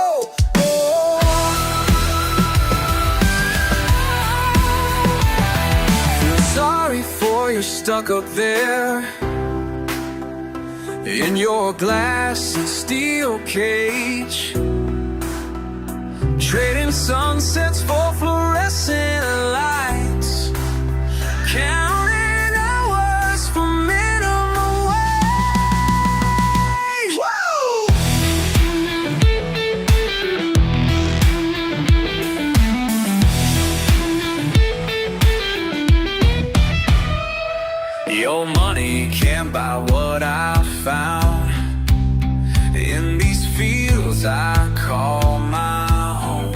Feel sorry for you stuck up there in your glass and steel cage, trading sunsets for fluorescent lights, counting hours for minimum wage. Woo! money can't buy what I found in these fields I call my home.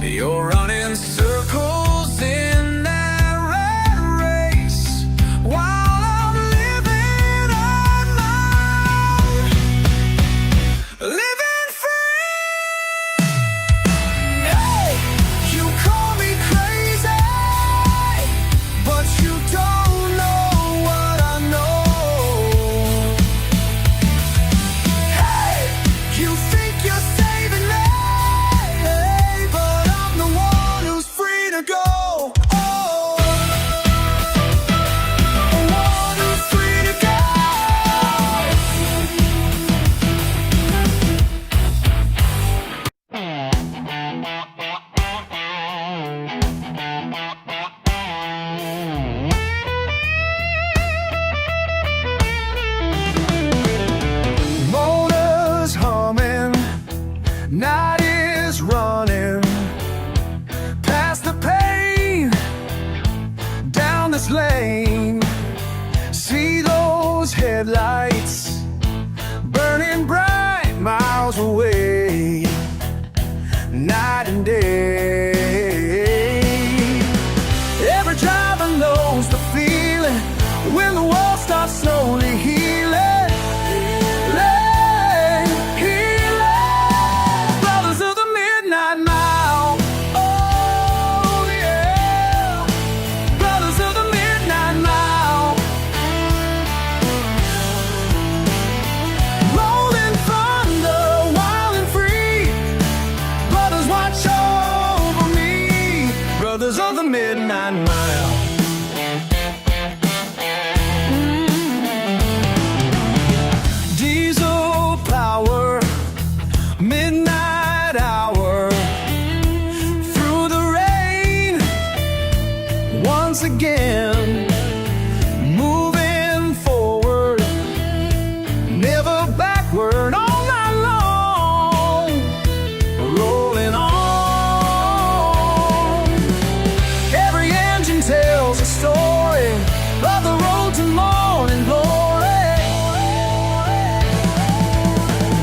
You're running circles in that rat race while I'm living on mine, living free. Hey, you call me crazy, but you don't know what I know. Hey, you think you're saving me, but I'm the one who's free to go. Oh, the one who's free to go. Motors humming, night is running, past the pain, down this lane. See those headlights burning bright miles away, night and day. Every driver knows the feeling when the wall starts slowly healing. Brothers of the Midnight Mile. Oh yeah, Brothers of the Midnight Mile. Rolling thunder, wild and free. Brothers, watch over me. Brothers of the Midnight Mile. Diesel power, midnight hour, through the rain, once again, moving forward, never backward, all night long, rolling on. Every engine tells a story of the road to morning glory.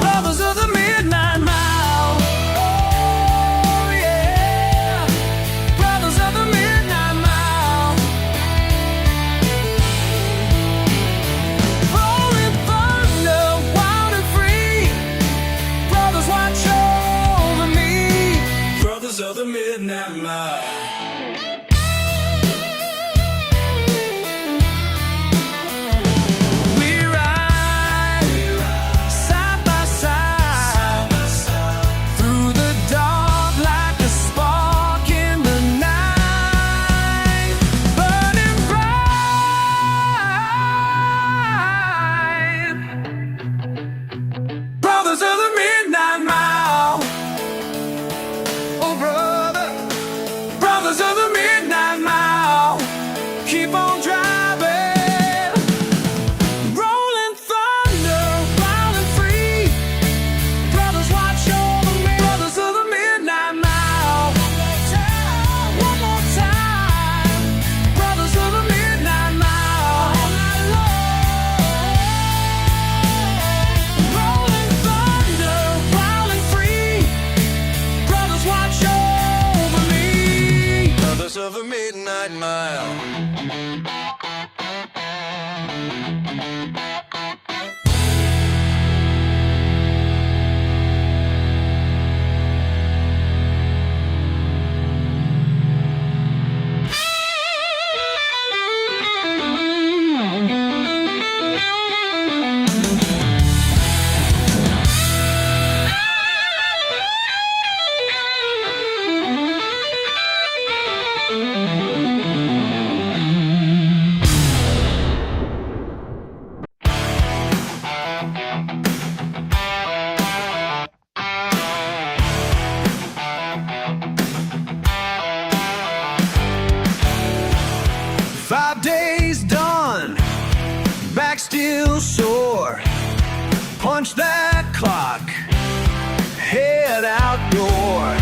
Brothers of the Midnight Mile. Oh yeah, Brothers of the Midnight Mile. Rolling thunder, wild and free. Brothers, watch over me. Brothers of the Midnight Mile. We ride side by side through the dark like a spark in the night, burning bright. Brothers of the Midnight Mile. Oh brother, Brothers of the Midnight Mile. Keep on driving, rolling thunder, wild and free. Brothers, watch over me. Brothers of the Midnight Mile. One more time. Brothers of the Midnight Mile. Rolling thunder, wild and free. Brothers, watch over me. Brothers of the Midnight Mile. still sore. Punch that clock, head outdoor.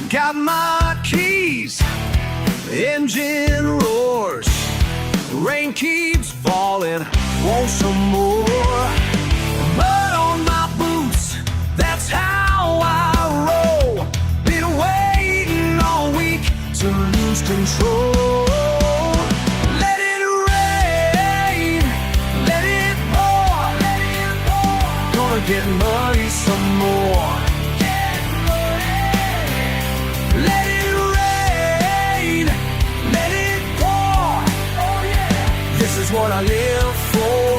Got my keys, engine roars, Rain keeps falling, want some more. Mud on my boots, that's how I roll. Been waiting all week to lose control. Let it rain, let it pour, let it pour. Gonna get muddy some more. Get muddy. Let it rain, let it pour. Oh yeah. This is what I live for.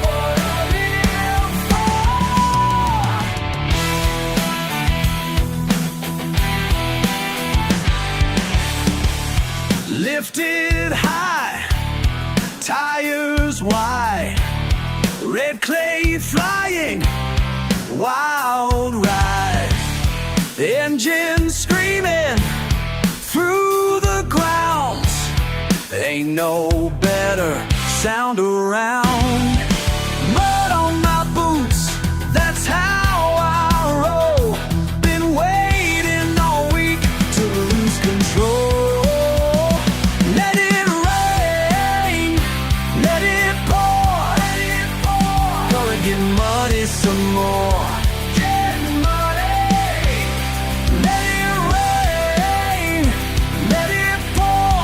What I live for. Lifted high, tires wide, red clay flying, wild ride. The engine screaming through the grounds. Ain't no better sound around. Mud on my boots, that's how I roll. Been waiting all week to lose control. Let it rain, let it pour, let it pour. Gonna get muddy some more. Get muddy. Let it rain, let it pour.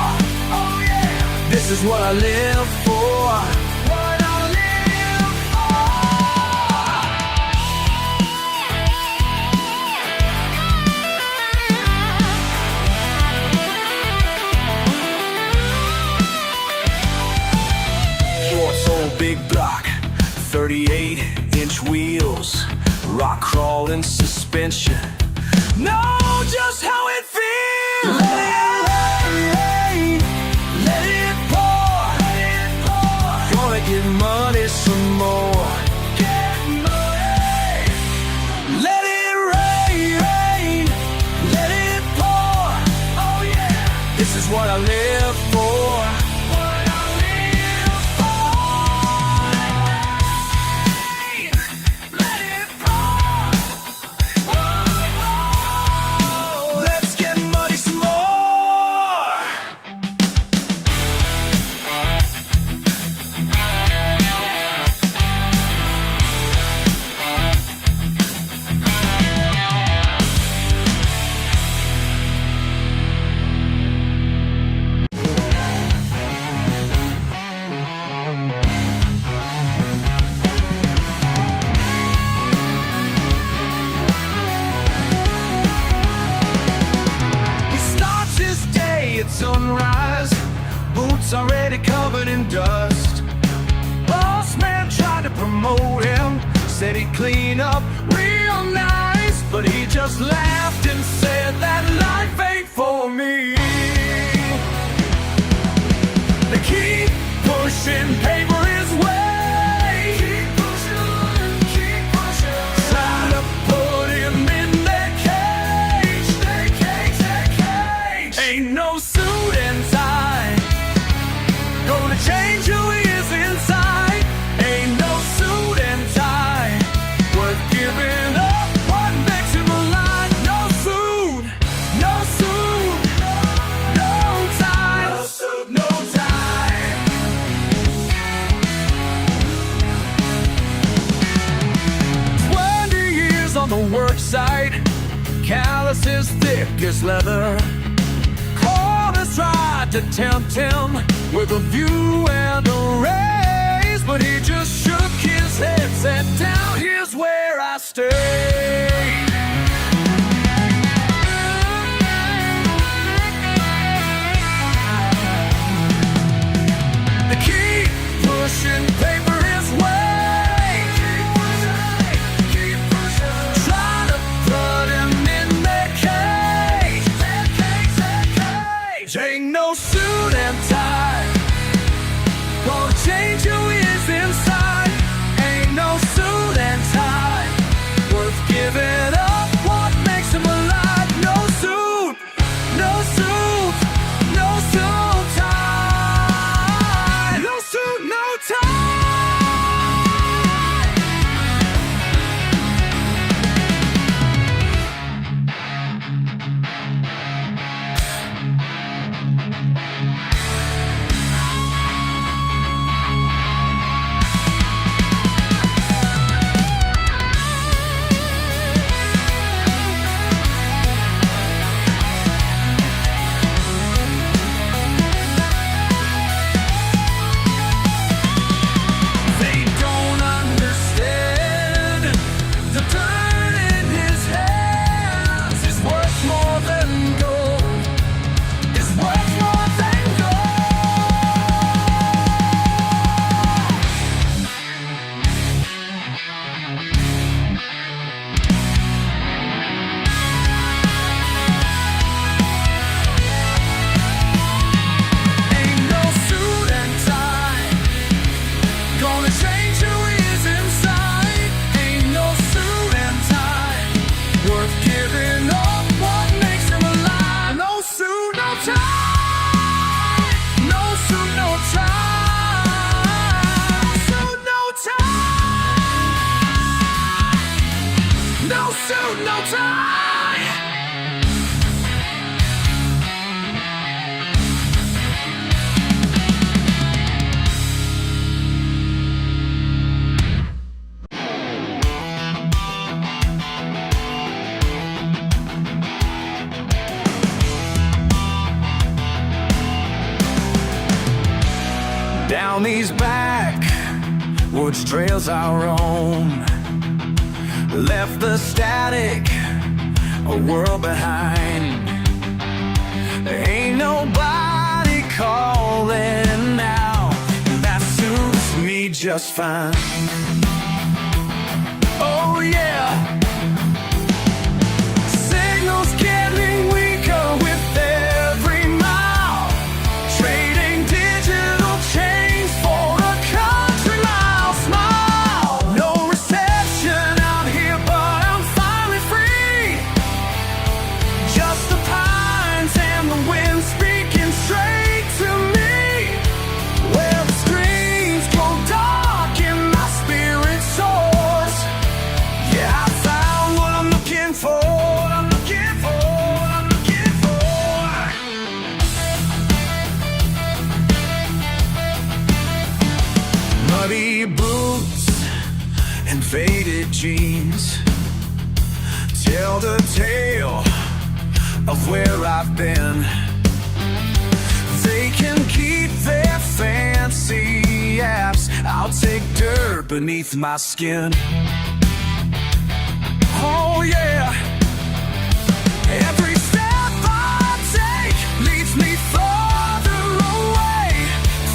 Oh yeah. This is what I live for. What I live for. Shorts old big block, 38-inch wheels, rock crawling suspension. Know just how it feels. Let it rain, let it pour, let it pour. Gonna get muddy some more. Get muddy. Let it rain, let it pour. Oh yeah. This is what I live for. What I live for. Let it pour. Whoa. Let's get muddy some more. He starts his day at sunrise, boots already covered in dust. Boss man tried to promote him, said he'd clean up real nice, but he just laughed and said that life ain't for me. They keep pushing paper his way. Keep pushing. Trying to put him in their cage. Their cage. Ain't no suit and tie gonna change who he is inside. Ain't no suit and tie worth giving up. What makes him alive? No suit, no suit, no tie. No suit, no tie. 20 years on the work site, callous as thick as leather. Corners tried to tempt him with a view and a raise, but he just shook his head, said, down here's where I stay. They keep pushing paper his way. Keep pushing. Try to put him in their cage. Ain't no suit and tie gonna change who he is inside. Ain't no suit and tie worth giving up. no time. Down these backwoods trails I roam, left the static a world behind. There ain't nobody calling now, and that suits me just fine. Oh yeah, signals getting weaker with every mile, trading digital chains for a country mile. Smile, no reception out here, but I'm finally free. Just the pines and the wind speaking straight to me. Where the screens go dark and my spirit soars. Yeah, I found what I'm looking for. What I'm looking for. What I'm looking for. Muddy boots and faded jeans tell the tale of where I've been. They can keep their fancy apps, I'll take dirt beneath my skin. Oh yeah, every step I take leads me farther away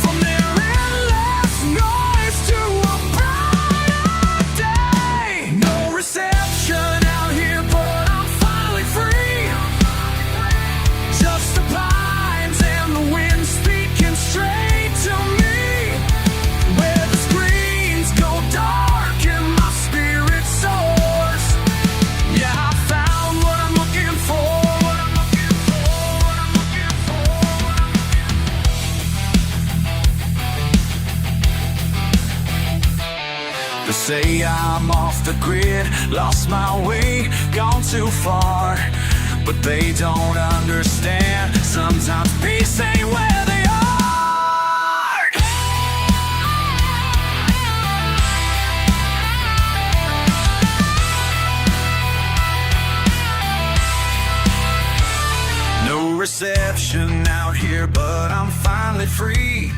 from their endless noise to a brighter day. No reception out here, but I'm finally free. Just the pines and the wind speaking straight to me. Where the screens go dark and my spirit soars. Yeah, I found what I'm looking for. What I'm looking for. What I'm looking for. They say I'm off the grid, lost my way, gone too far. But they don't understand, sometimes peace ain't where they are. No reception out here, but I'm finally free.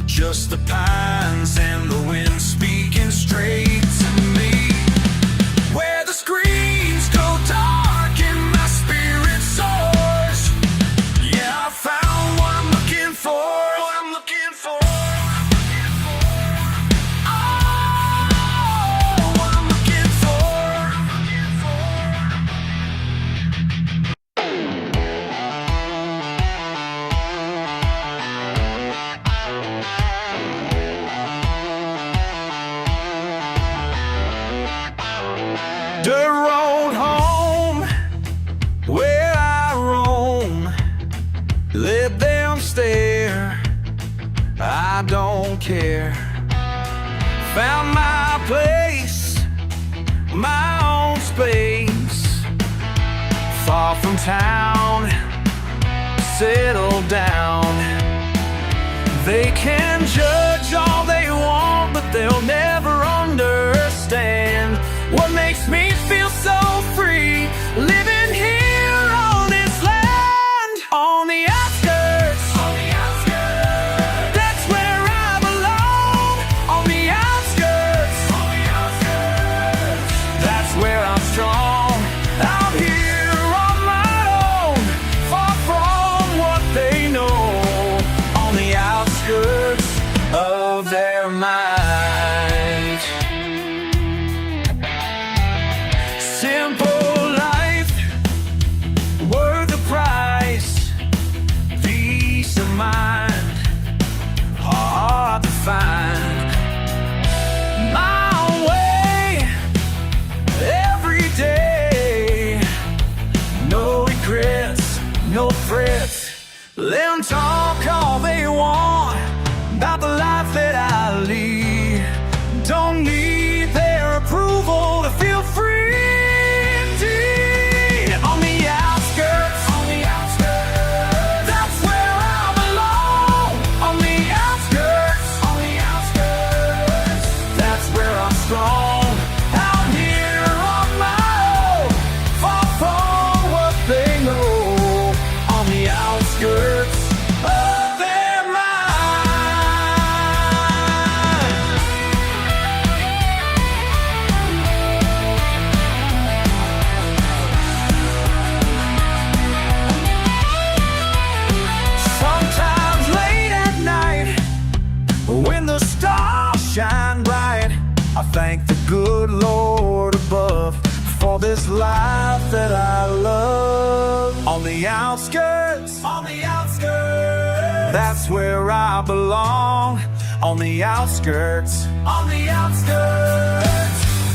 Just the pines and the wind speaking straight to me. Where the screens go dark and my spirit soars. Yeah, I found what I'm looking for. What I'm looking for. Oh, what I'm looking for. Dirt road home, where I roam, live downstairs, I don't care. Found my place, my own space, far from town, settled down. They can judge all they want, but they'll never understand what makes me feel so free, living here on this land. On the outskirts, that's where I belong. On the outskirts, that's where I'm strong. Out here on my own, far from what they know. On the outskirts of their mind. Simple life, worth the price. Peace of mind, hard to find. My way, every day. No regrets, no threats. Let them talk all they want about the life that I lead. Don't need their approval to feel free. that I love. On the outskirts, that's where I belong. On the outskirts,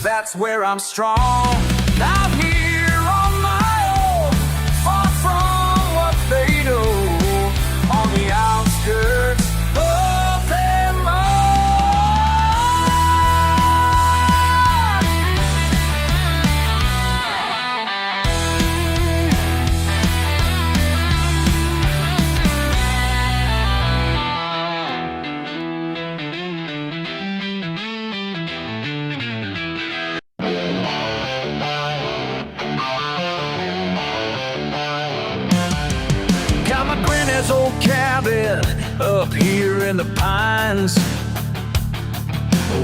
that's where I'm strong. Out here on my own, far from what they know. On the outskirts of them old cabin up here in the pines,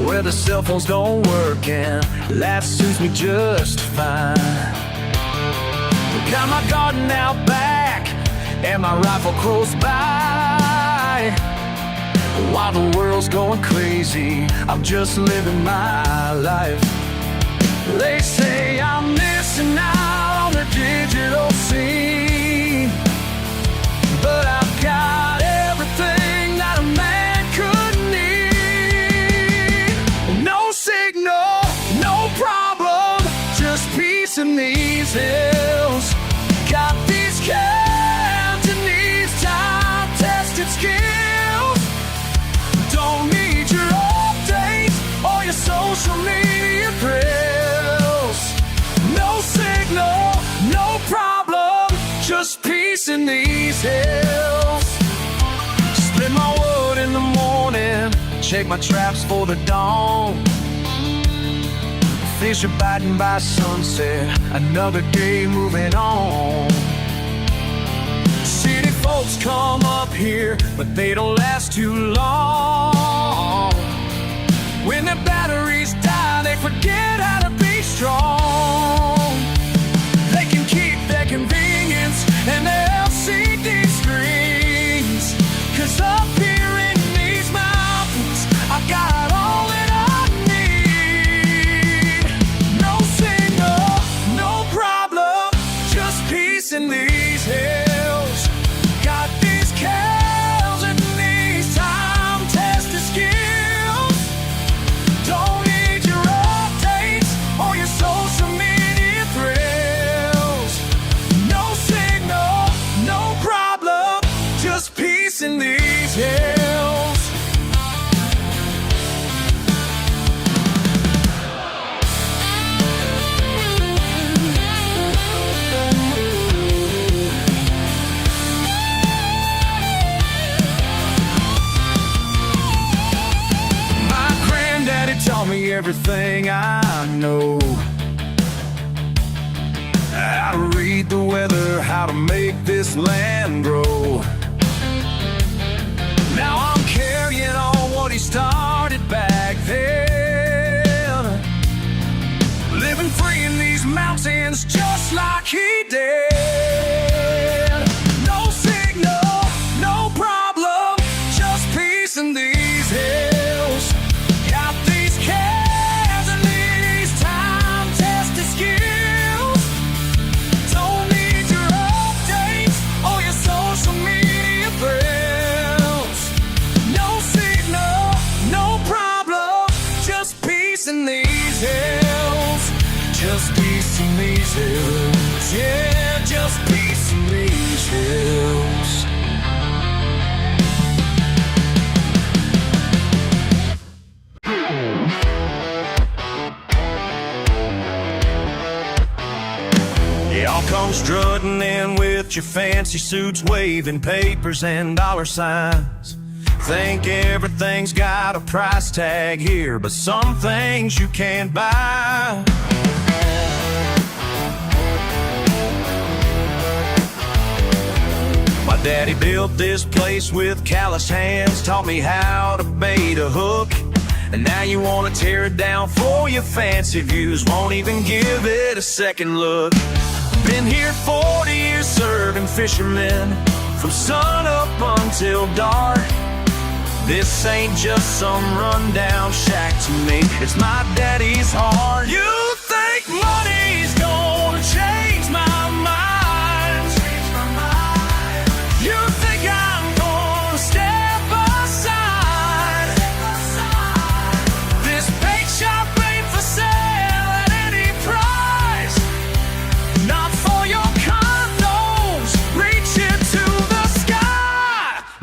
where the cell phones don't work and life suits me just fine. Got my garden out back and my rifle close by. While the world's going crazy, I'm just living my life. They say I'm missing out on the digital scene, but I've got everything that a man could need. No signal, no problem, just peace in these hills. Got these Cantonese time-tested skills. Don't need your updates or your social media thrills. No signal, no problem, just peace in these hills. Split my wood in the morning, check my traps for the dawn. Fish are biting by sunset, another day moving on. City folks come up here, but they don't last too long. When their batteries die, they forget how to be strong. They can keep their convenience and their LCD screens, 'cause up here in these mountains, I've got all that I need. No signal, no problem, just peace in these hills. Got these cows and these time-tested skills. Don't need your updates or your social media thrills. No signal, no problem, just peace in these hills. My granddaddy taught me everything I know. How to read the weather, how to make this land grow. Now I'm carrying on what he started back then, living free in these mountains just like he did. No signal, no problem, just peace in these hills. Got these calves and these time-tested skills. Don't need your updates or your social media thrills. No signal, no problem, just peace in these hills. Just peace in these hills. Yeah, just peace in these hills. Y'all come strutting in with your fancy suits, waving papers and dollar signs. Think everything's got a price tag here, but some things you can't buy. My daddy built this place with calloused hands, taught me how to bait a hook. And now you wanna tear it down for your fancy views, won't even give it a second look. Been here 40 years serving fishermen, from sun up until dark. This ain't just some rundown shack to me, it's my daddy's heart. You think money's gonna change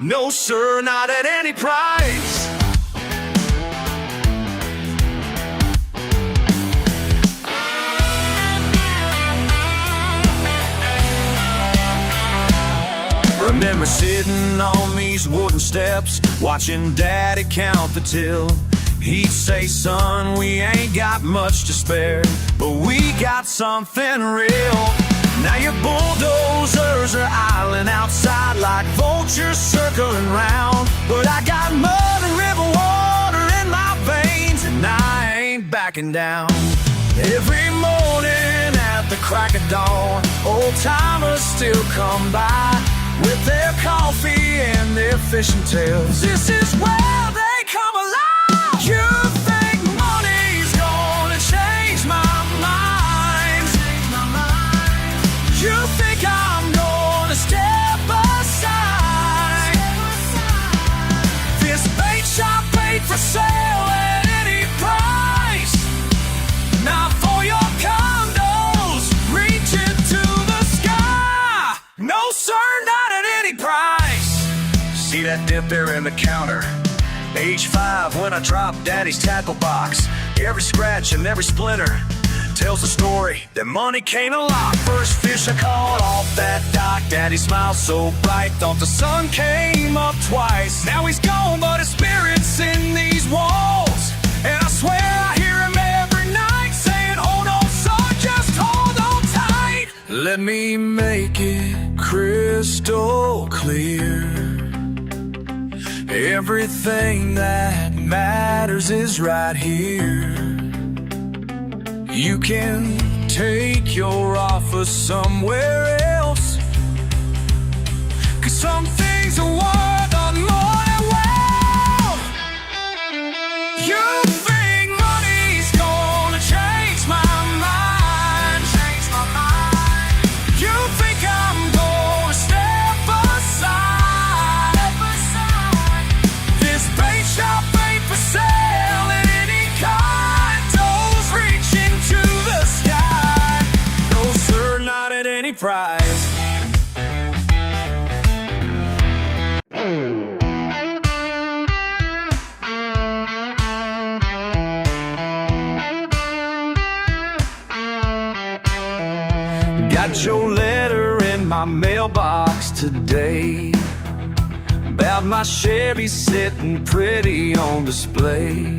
No sir, not at any price. Remember sitting on these wooden steps, watching Daddy count the till. He'd say, son, we ain't got much to spare, but we got something real. Now your bulldozers are idling outside like vultures circling round, but I got mud and river water in my veins, and I ain't backing down. Every morning at the crack of dawn, old timers still come by with their coffee and their fishing tails. This is where they come alive. You think money's gonna change my mind? You think I'm gonna step aside? This bait shop ain't for sale at any price. Not for your condos reaching to the sky. No sir, not at any price. See that dip there in the counter? Age 5 when I dropped Daddy's tackle box. Every scratch and every splinter tells a story that money can't unlock. First fish I caught off that dock, Daddy smiled so bright, thought the sun came up twice. Now he's gone, but his spirit's in these walls, and I swear I hear him every night saying, hold on son, just hold on tight. Let me make it crystal clear, everything that matters is right here. You can take your offer somewhere else, 'cause some things are worth a more than wealth. You think money's gonna change my mind? You think I'm gonna step aside? This bait shop ain't for sale at any kind. Toes reaching to the sky. No sir, not at any price. Got your letter in my mailbox today, about my Chevy sitting pretty on display.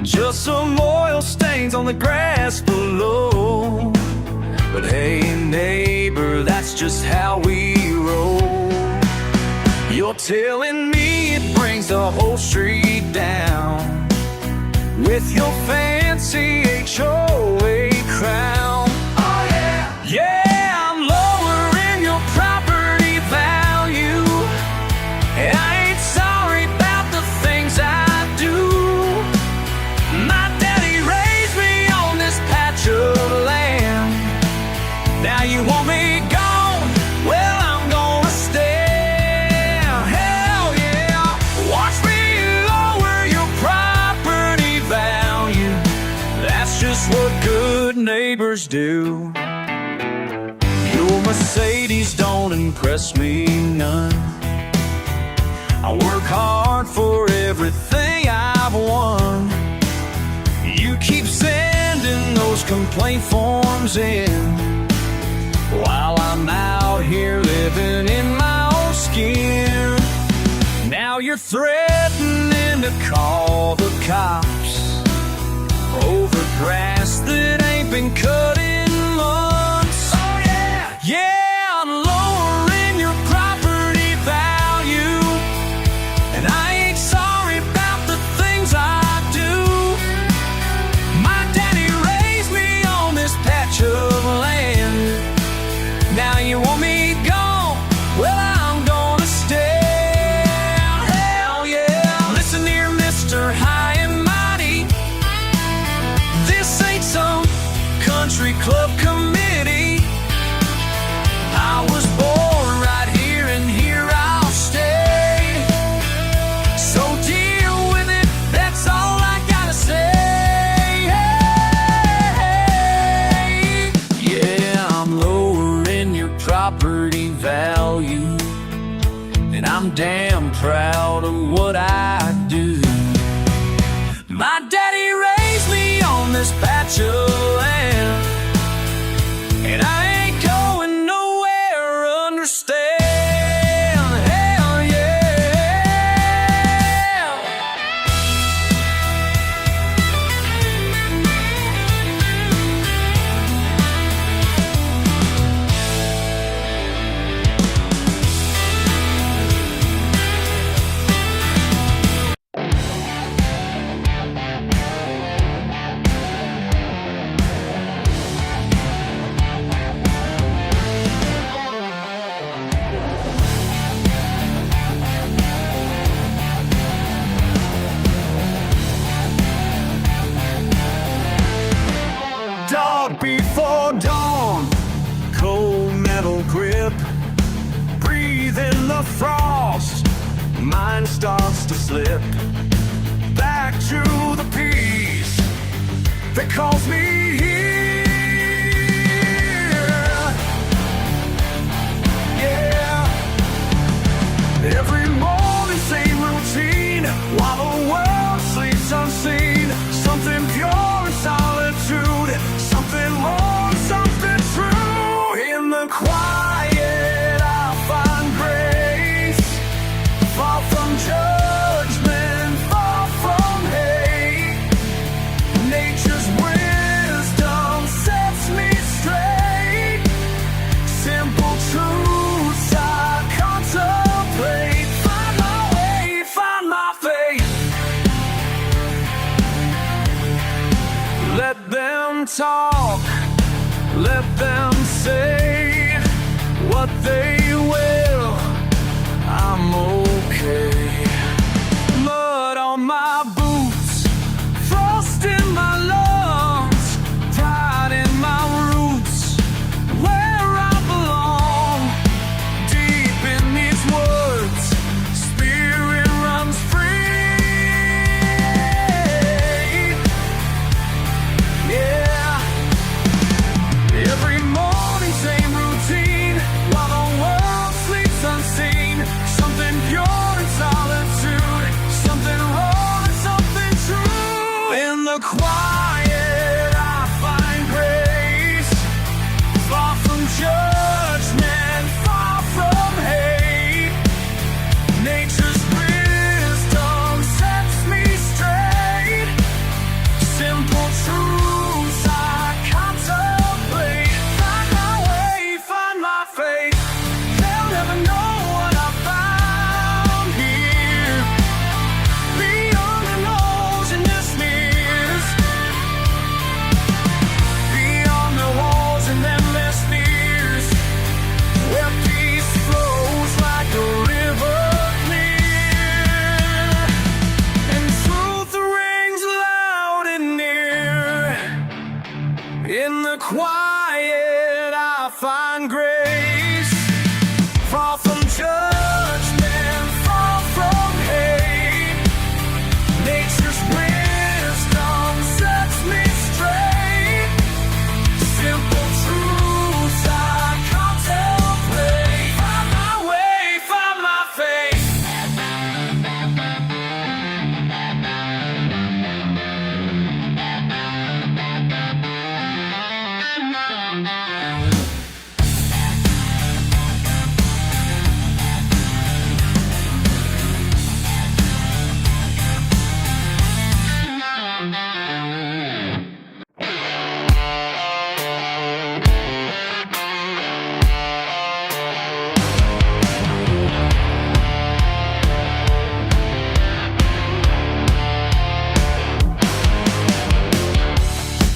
Just some oil stains on the grass below, but hey neighbor, that's just how we roll. You're telling me it brings the whole street down with your fancy HOA crown. Oh yeah, yeah, I'm lowering your property value, and I ain't sorry about the things I do. My daddy raised me on this patch of land. Now you want me gone? Well, I'm gonna stay. Hell yeah, watch me lower your property value. That's just what good neighbors do. Your Mercedes don't impress me none. I work hard for everything I've won. You keep sending those complaint forms in, while I'm out here living in my own skin. Now you're threatening to call the cops over grass that ain't been cut in months. Oh yeah, yeah, I'm lowering your property value, and I ain't sorry about the things I do. My daddy raised me on this patch of land. Now you want me gone? Well, I'm gonna stay. Hell yeah. Listen here, Mr. High and Mighty, this ain't some country club I'm damn proud of what I do. My daddy raised me on this patch of land, and I ain't going nowhere, understand? Hell yeah! Dog before dawn, cold metal grip, breathe in the frost, mind starts to slip. Back to the peace that calls me here. Yeah, every morning same routine, while the world sleeps unseen. Something pure in solitude, something more, something true. In the quiet I find grace, far from judgment, far from hate. Nature's wisdom sets me straight. Simple truths I contemplate. Find my way, find my faith. Let them talk, let them say what they will, I'm okay. Mud on my boots, frost in my lungs, pride in my roots, where I belong. Deep in these woods, spirit runs free. Yeah, every morning same routine, while the world sleeps unseen. Something pure in solitude, something raw and something true. In the quiet I find grace, far from judgment, far from hate. Nature's wisdom sets me straight. Simple truths I contemplate. Find my way, find my faith. They'll never know what I found here, beyond the nose and the sneers, beyond the walls and endless fears, where peace flows like a river clear, and truth rings loud and near. In the quiet I find grace, far from judgment, far from hate. Nature's wisdom sets me straight. Simple truths I contemplate. Find my way, find my faith.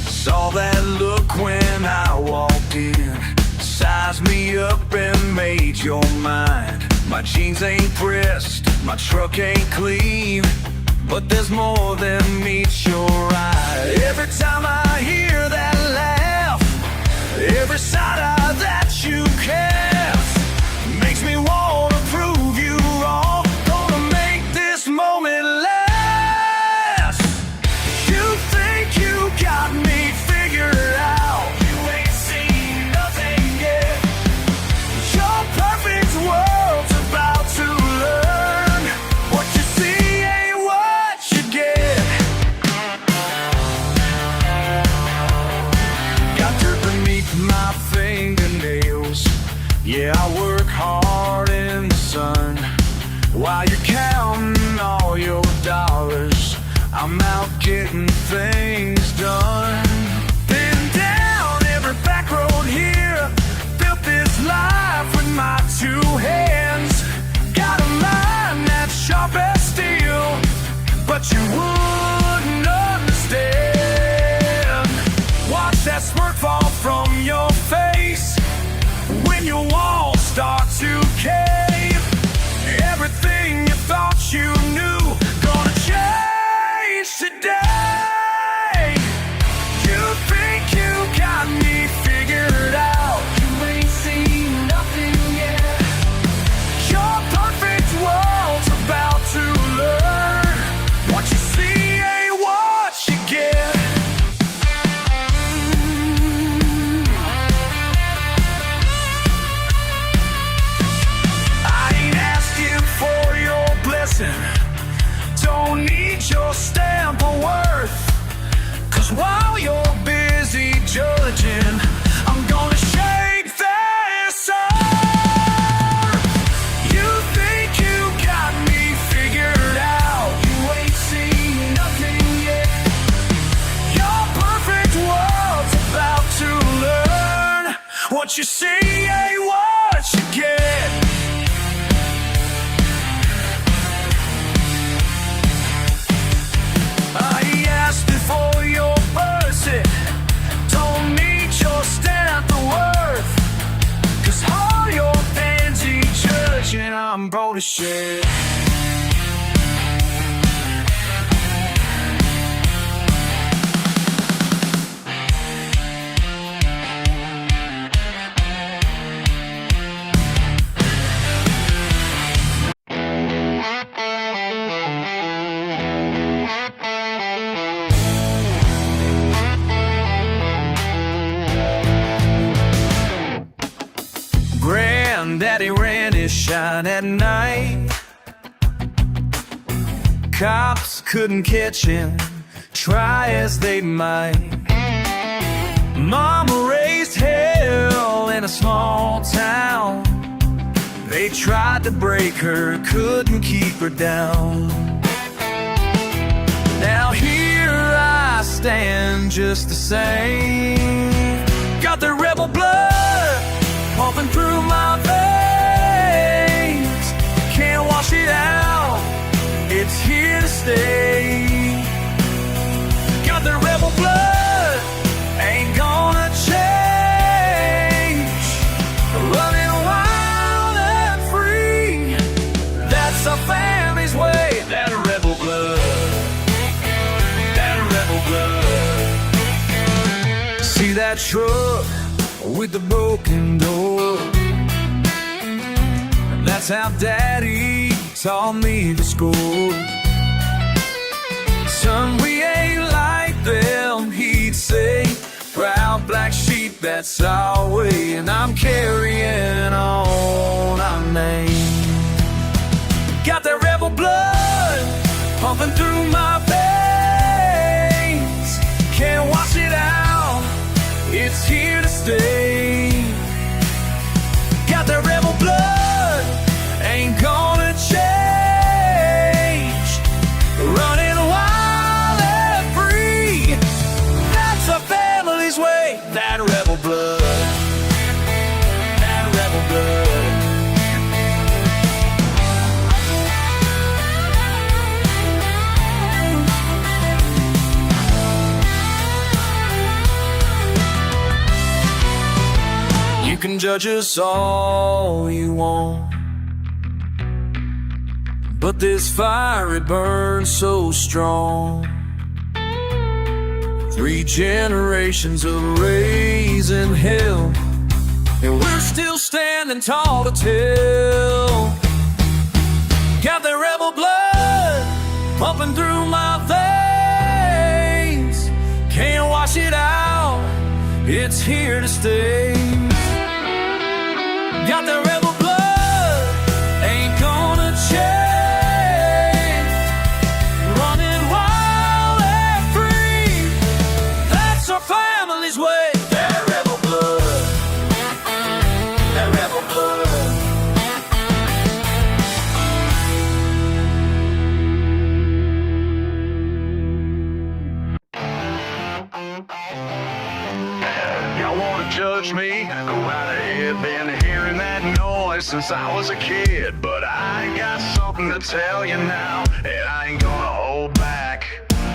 Saw that look when I walked in, sized me up and made your mind. My jeans ain't pressed, my truck ain't clean, but there's more than meets your eye. Every time I hear that laugh, every side eye that you cast, makes me wanna prove you wrong. Gonna make this moment last. You think you got me figured out, you ain't seen nothing yet. Your perfect world's about to learn. Yeah, I work hard in the sun while you're counting all your dollars. I'm out getting things done. Been down every back road here, built this life with my two hands. Got a mind that's sharp as steel, but you wouldn't understand. Watch that smirk fall from your face when your walls start to cave. Everything you thought you knew gonna change today. You think you got me figured out, you ain't seen nothing yet. Your perfect world's about to learn. What you see ain't what you get. Don't need your stamp of worth, 'cause while you're busy judging, I'm gonna shake this earth. You think you got me figured out, you ain't seen nothing yet. Your perfect world's about to learn. What you see ain't what you get. For your person, don't need your stamp of worth, 'cause all your fancy judging, I'm bold as shit. Granddaddy ran his shine at night. Cops couldn't catch him, try as they might. Mama raised hell in a small town. They tried to break her, couldn't keep her down. Now here I stand just the same. Got the rebel blood pumping through my veins. Can't wash it out, it's here to stay. Got the rebel blood, ain't gonna change. Running wild and free, that's our family's way. That rebel blood, that rebel blood. See that truck with the broken door? That's how Daddy taught me to score. Son, we ain't like them, he'd say. Proud black sheep, that's our way, and I'm carrying on our name. Got that rebel blood pumping through my veins. Can't wash it out, it's here to stay. Got that rebel blood, ain't gonna change. Running wild and free, that's our family's way. That rebel blood, that rebel blood. You can judge us all you want, but this fire, it burns so strong. 3 generations of raising hell, and we're still standing tall to tell. Got the rebel blood pumping through my veins. Can't wash it out, it's here to stay. Got the rebel blood, ain't gonna change. Running wild and free, that's our family's way. That rebel blood, that rebel blood. right ahead. Been hearing that noise since I was a kid, but I got something to tell you now, and I ain't gonna hold back,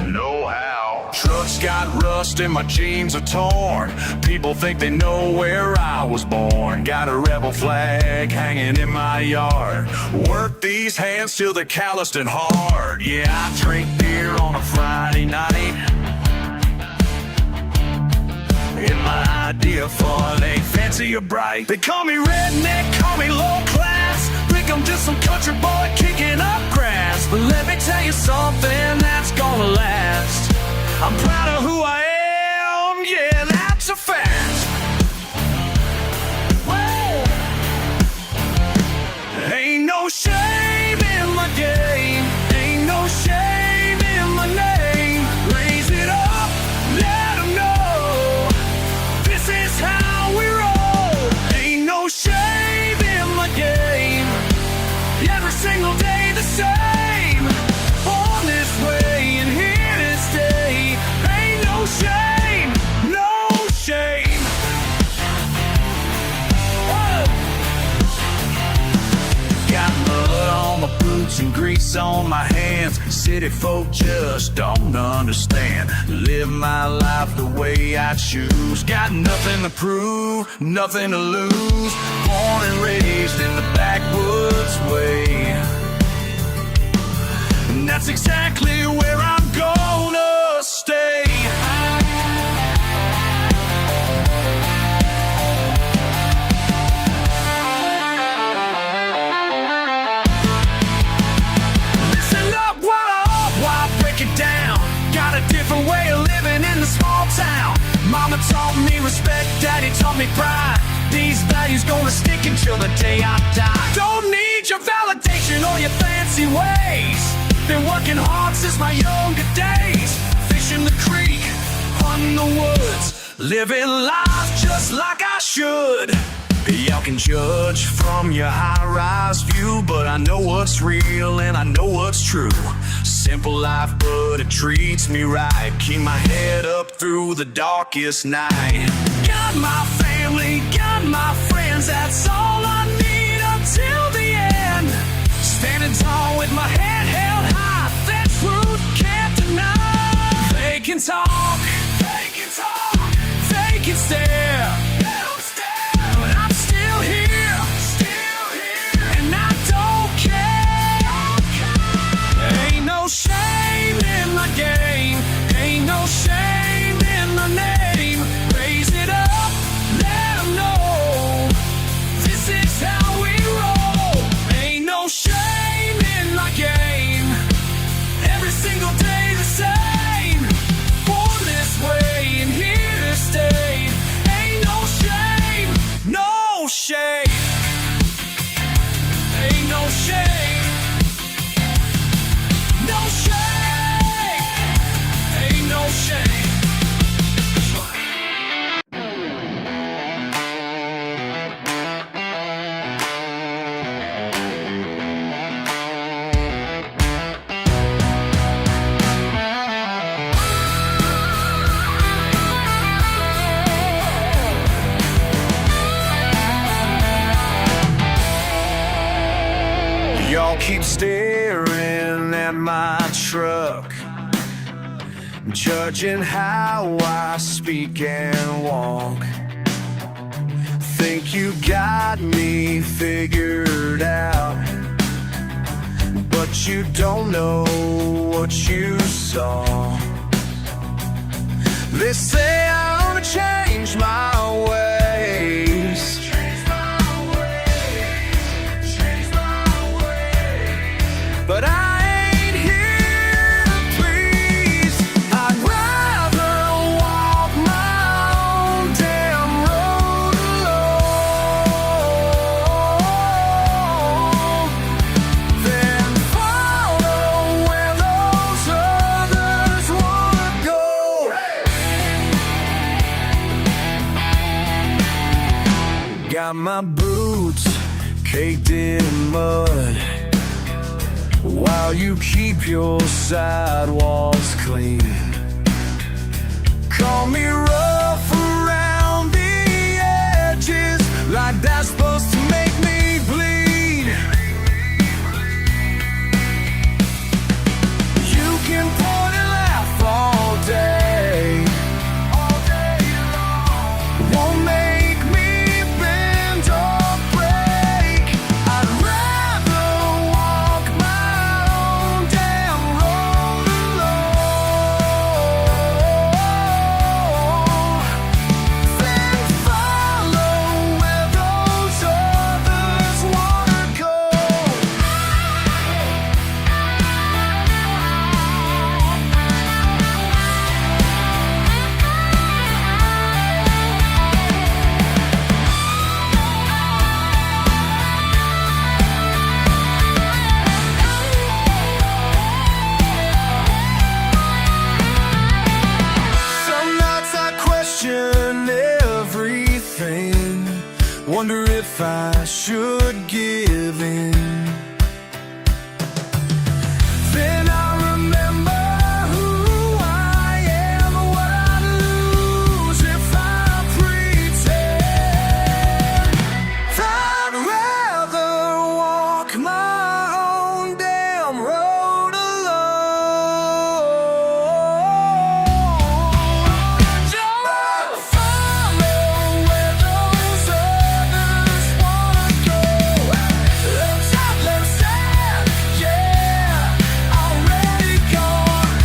no how. Trucks got rust and my jeans are torn. People think they know where I was born. Got a rebel flag hanging in my yard. Work these hands till they're calloused and hard. Yeah, I drink beer on a Friday night. And my idea fun ain't fancy or bright. They call me redneck, call me low class. Think I'm just some country boy kicking up grass. But let me tell you something that's gonna last. I'm proud of who I am, yeah, that's a fact. Whoa. Ain't no shame in my game. Ain't no shame in my name. Raise it up, let 'em know this is how we roll. Ain't no shame in my game. Every single day the same. On this way and here to stay. Ain't no shame, no shame. Whoa. Got mud on my boots and grease on my hands. City folk just don't understand. Live my life the way I choose. Got nothing to prove, nothing to lose. Born and raised in the backwoods way. And that's exactly where I'm gonna stay. Listen up while I break it down. Got a different way of living in the small town. Mama taught me respect, daddy taught me pride. These values gonna stick until the day I die. Don't need your validation or your fancy ways. Been working hard since my younger days. Fishing the creek, hunting the woods. Living life just like I should. Y'all can judge from your high-rise view, but I know what's real and I know what's true. Simple life, but it treats me right. Keep my head up through the darkest night. Got my family, got my friends, that's all I need until the end. Standing tall with my head held high, that truth can't deny. They can talk, they can talk, they can stare, but I'm still here, and I don't care. Ain't no shame in my game, ain't no shame in my name. Raise it up, let 'em know this is how we roll. Ain't no shame in my game. Every single day the same. Born this way and here to stay. Ain't no shame, no shame. Ain't no shame, no shame. Ain't no shame. Y'all keep staring at my truck, judging how I speak and walk. Think you got me figured out, but you don't know what you saw. They say I ought to change my ways, but I ain't here to please. I'd rather walk my own damn road alone than follow where those others wanna go. Got my boots caked in mud, while you keep your sidewalls clean. Call me rough around the edges, Wonder if I should give in. Then I remember who I am, what I'd lose if I pretend. I'd rather walk my own damn road alone. Just follow where those others wanna go. Left out, left side, yeah, already gone.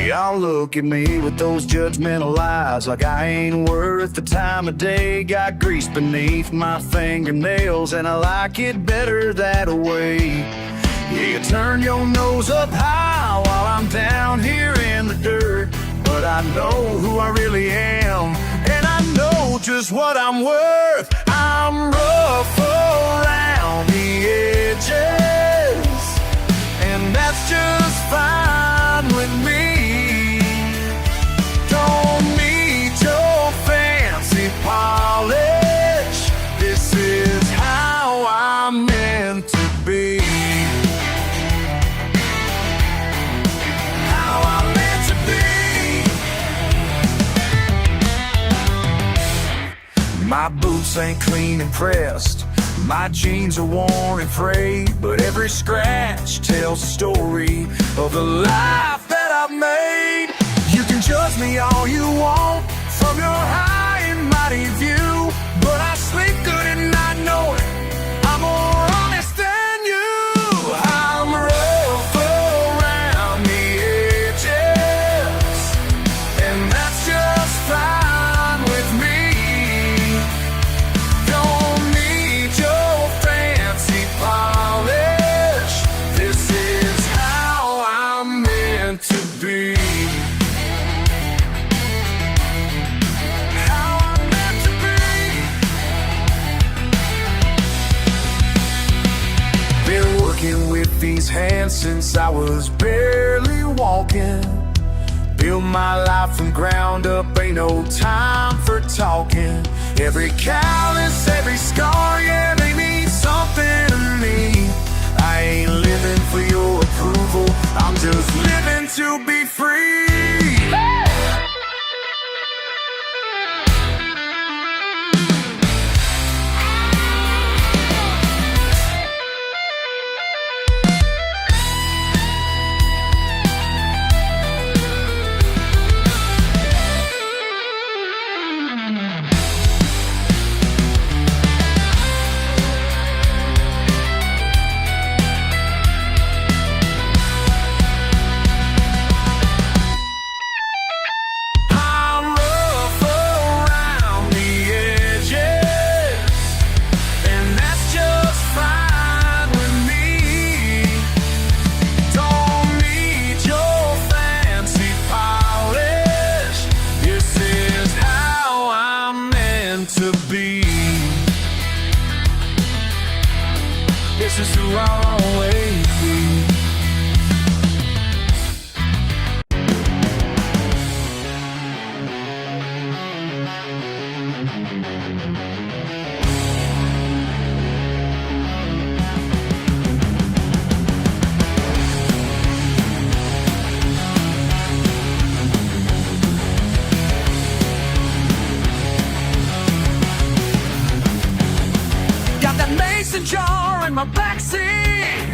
Y'all look at me with those judgmental eyes, like I ain't worth the time of day. Got grease beneath my fingernails, and I like it better that way. Yeah, you turn your nose up high while I'm down here in the dirt, but I know who I really am, and I know just what I'm worth. I'm rough around the edges, and that's just fine with me. Don't need your fancy polish. This is how I'm meant to be. How I'm meant to be. My boots ain't clean and pressed, my jeans are worn and frayed, but every scratch tells a story of the life that I've made. You can judge me all you want from your high and mighty view, but I sleep good at night knowing I'm more honest than you. I'm rough around the edges, and that's just fine with me. Don't need your fancy polish. This is how I'm meant to be. How I'm meant to be. Been working with these hands since I was barely walking. Build my life from ground up, ain't no time for talking. Every callus, every scar, yeah, they mean something to me. I ain't living for your approval, I'm just living to be free. This is who I'll always be. Got that mason jar in my backseat.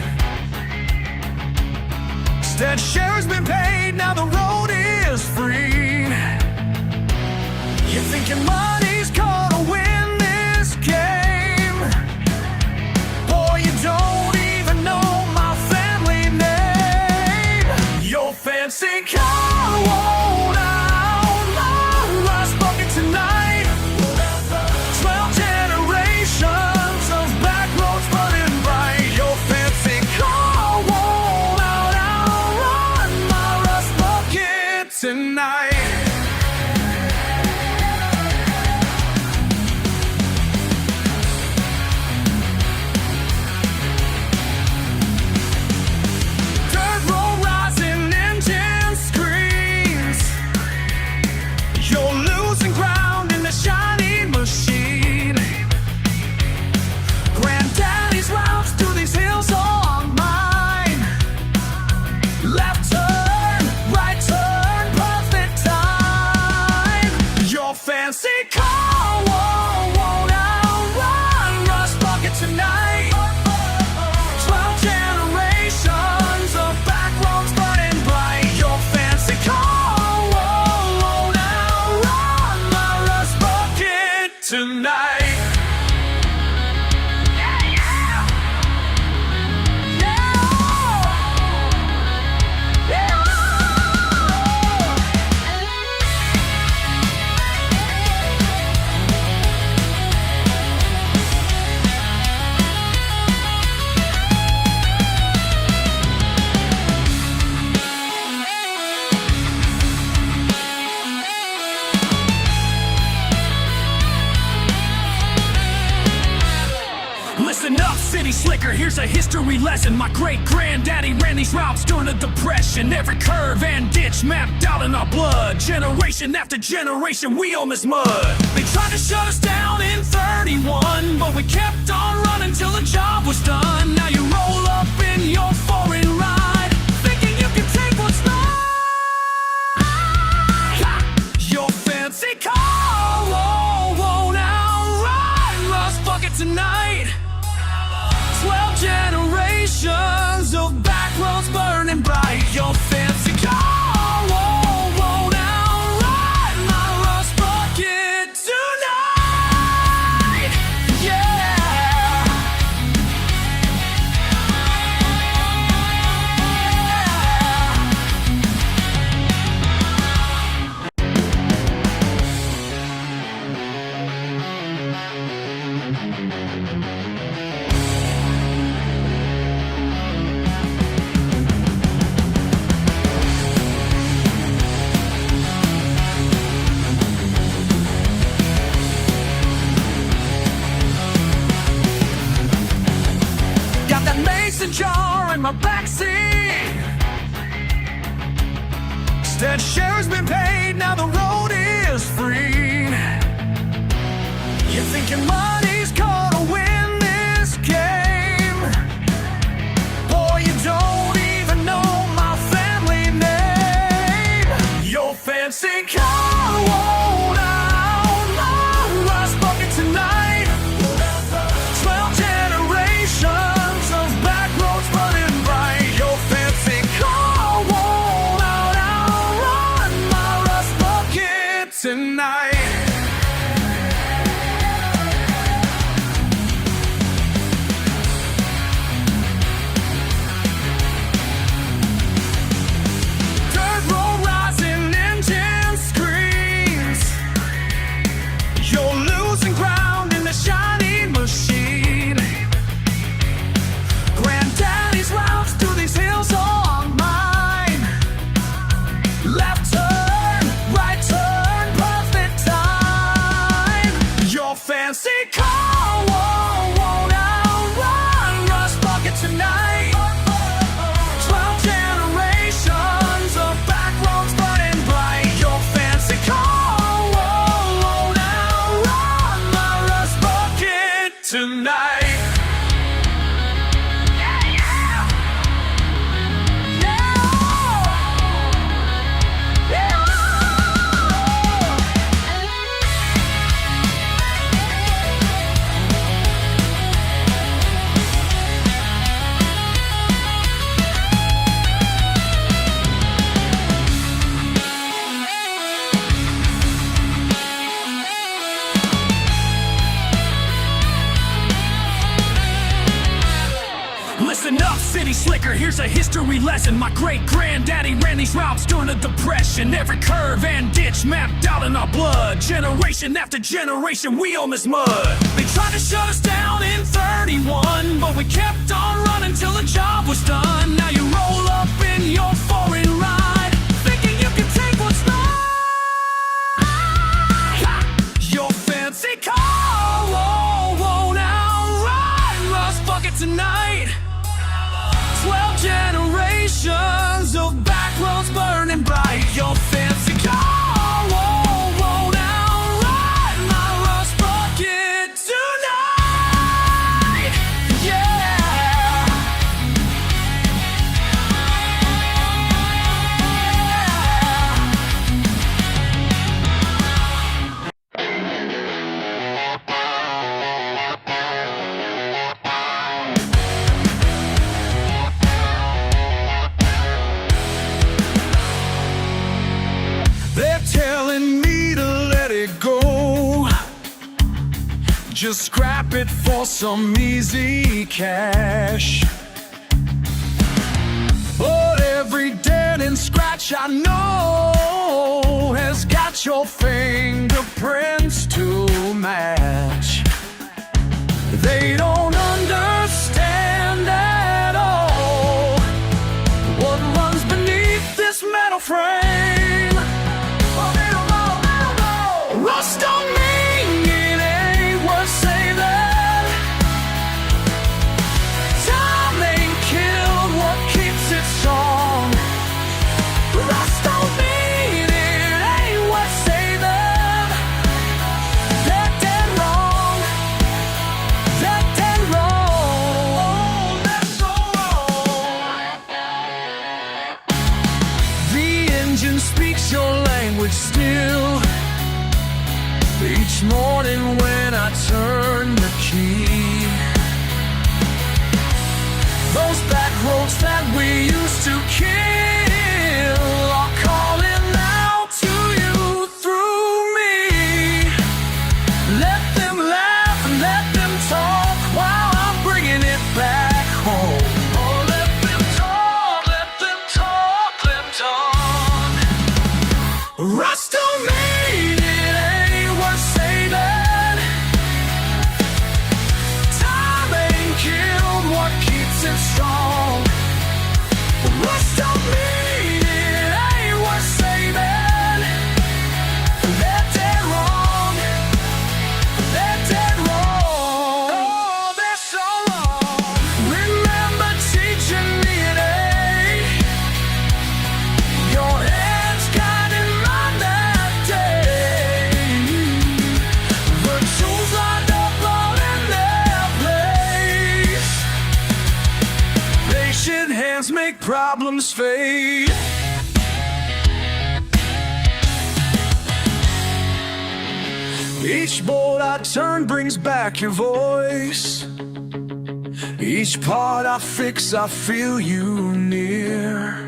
Instead, share's been paid, now the road is free. You're thinking money's gonna win this game. Boy, you don't even know my family name. Your fancy car won't outrun last bucket tonight. 12 generations of back roads burning bright. Your fancy car won't outrun my tonight. Dirt road rising, engine screams. You're losing ground in the shiny machine. Granddaddy's routes through these hills are mine. Left turn, right turn, perfect time. Your fancy car won't outrun Rust Bucket tonight. 12 generations of back roads burning bright. Your fancy car won't outrun my Rust Bucket tonight. Listen up, city slicker, here's a history lesson. My great-granddaddy ran these routes during the Depression. Every curve and ditch mapped out in our blood. Generation after generation, we own this mud. They tried to shut us down in 31, but we kept on running till the job was done. Now you roll up in your foreign ride, thinking you can take what's mine. Your fancy car won't outrun Rust Bucket tonight. 12 generations of back roads burning bright. Your fancy car won't outrun my Rust Bucket tonight. Yeah. Got that mason jar in my backseat. Instead, share's been paid, now the road is free. You're thinking money's gonna win this game. Boy, you don't even know my family name. Your fancy car won't outrun Rust Bucket tonight. 12 generations of back roads burning bright. Your fancy car won't outrun my Rust Bucket tonight. Dirt road rising, engine screams. You're losing ground in the shiny machine. Granddaddy's routes through these hills are mine. Left turn, right turn, perfect time. Your fancy car won't outrun Rust Bucket tonight. 12 generations of back roads burning bright. Your fancy car won't outrun my Rust Bucket tonight. Listen up, city slicker, here's a history lesson. My great-granddaddy ran these routes during the Depression. Every curve and ditch mapped out in our blood. Generation after generation, we own this mud. They tried to shut us down in 31, but we kept on running till the job was done. Now you roll up in your foreign ride, thinking you can take what's They're telling me to let it go, just scrap it for some easy cash. But every dent and scratch I know has got your fingerprints to match. They don't understand at all what runs beneath this metal frame. Oh, they don't know. Rust don't mean it ain't worth saving. Time ain't killed what keeps it strong. Rust don't mean it ain't worth saving. They're dead wrong. They're dead wrong. Oh, they're so wrong. The engine speaks your language still. Each morning when I turn the key, those back roads that we used to kill are calling out to you through me. Let them laugh and let them talk while I'm bringing it back home. Oh, let them talk, let them talk, let them talk. Rust don't mean it ain't worth saving. Time ain't killed what keeps it strong. Rust don't mean it ain't worth saving. They're dead wrong. They're dead wrong. Oh, they're so wrong. Remember teaching me at 8. Your hands guiding mine that day. The tools lined up all in their place. Patient hands make problems fade. Each bolt I turn brings back your voice. Each part I fix, I feel you near.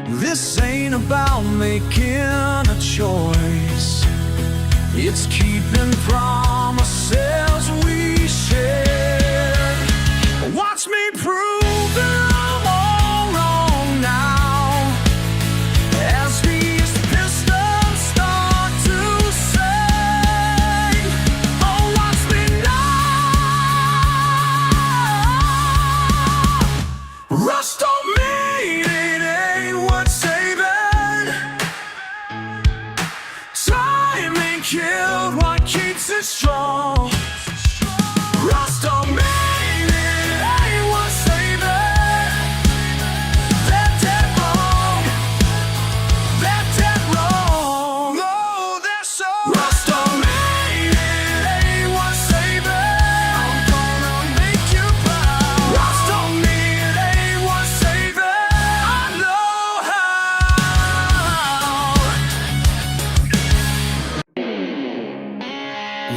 This ain't about making a choice. It's keeping promises we shared. Watch me prove that I'm all wrong now, as these pistons start to sing. Oh, watch me now. Rust don't mean it ain't worth saving. Time ain't killed what keeps it strong. Rust don't mean it ain't worth saving. They're dead wrong. They're dead wrong. Oh, they're so Rust don't mean it ain't worth saving. I'm gonna make you proud. Rust don't mean it ain't worth saving. I know how.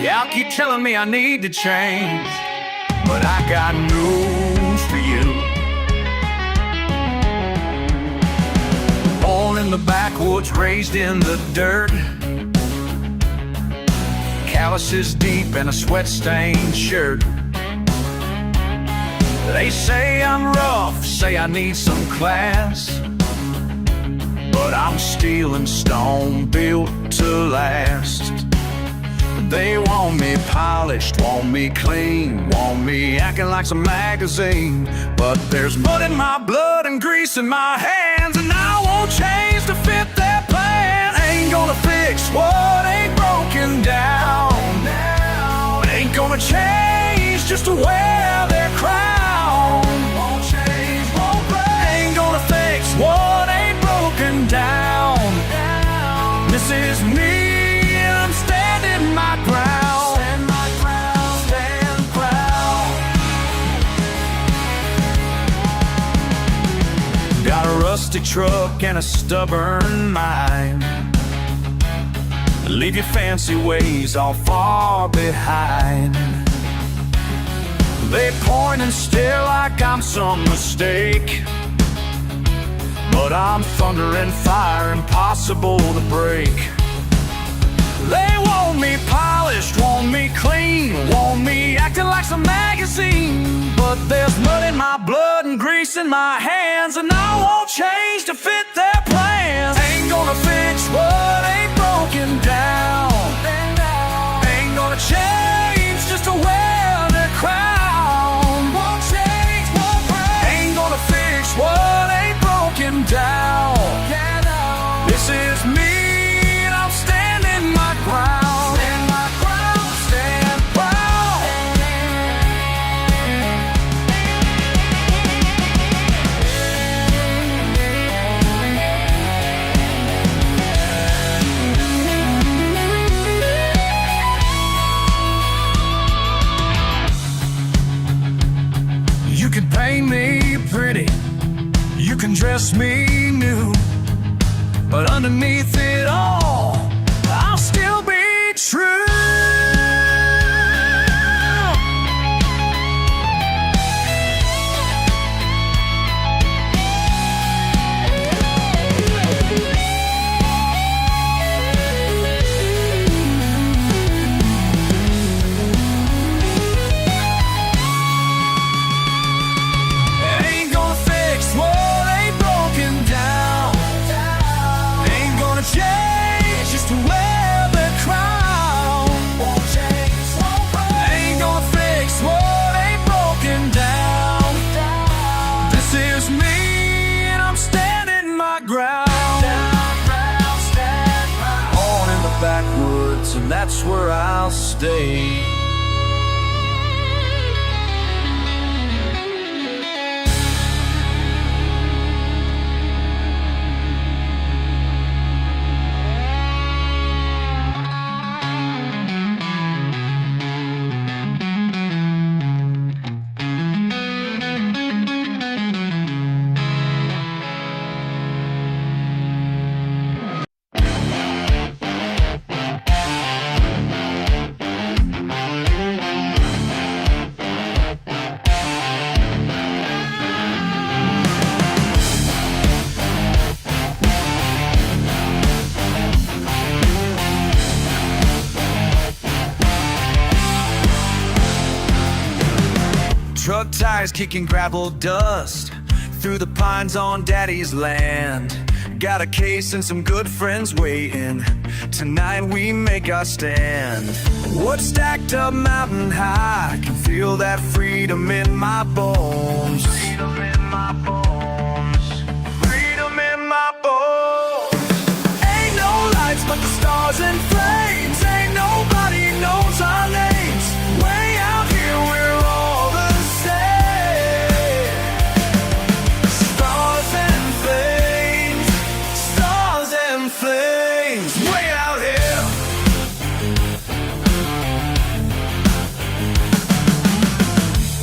Y'all keep telling me I need to change, but I got news for you. Born in the backwoods, raised in the dirt, calluses deep and a sweat-stained shirt. They say I'm rough, say I need some class, but I'm steel and stone, built to last. They want me polished, want me clean, want me acting like some magazine. But there's mud in my blood and grease in my hands, and I won't change to fit their plan. Ain't gonna fix what ain't broken down. Ain't gonna change just to wear their crown. Won't change, won't break. Ain't gonna fix what ain't broken down. This is me. I'm standing my ground. Stand my ground, stand proud. Got a rusty truck and a stubborn mind. Leave your fancy ways all far behind. They point and stare like I'm some mistake, but I'm thunder and fire, impossible to break. They want me polished, want me clean, want me acting like some magazine. But there's mud in my blood and grease in my hands, and I won't change to fit their plans. Ain't gonna fix what ain't broken down. Ain't gonna change just to wear their crown. Won't change, won't break. Ain't gonna fix what ain't broken down. This is me, and I'm standing my ground. Stand my ground, stand proud. You can paint me pretty, you can dress me new, but underneath it all, I'll still be true. Ain't gonna fix what ain't broken down. Ain't gonna change just to wear the crown. Won't change, won't break. Ain't gonna fix what ain't broken down. This is me, and I'm standing my ground. On in the backwoods, and that's where I'll stay. Truck tires kicking gravel dust through the pines on daddy's land. Got a case and some good friends waiting. Tonight we make our stand. Wood stacked up mountain high, can feel that freedom in my bones. Freedom in my bones. Freedom in my bones. Ain't no lights but the stars and flames. Ain't nobody knows our names. Way out here we're all the same. Stars and flames. Stars and flames. Way out here.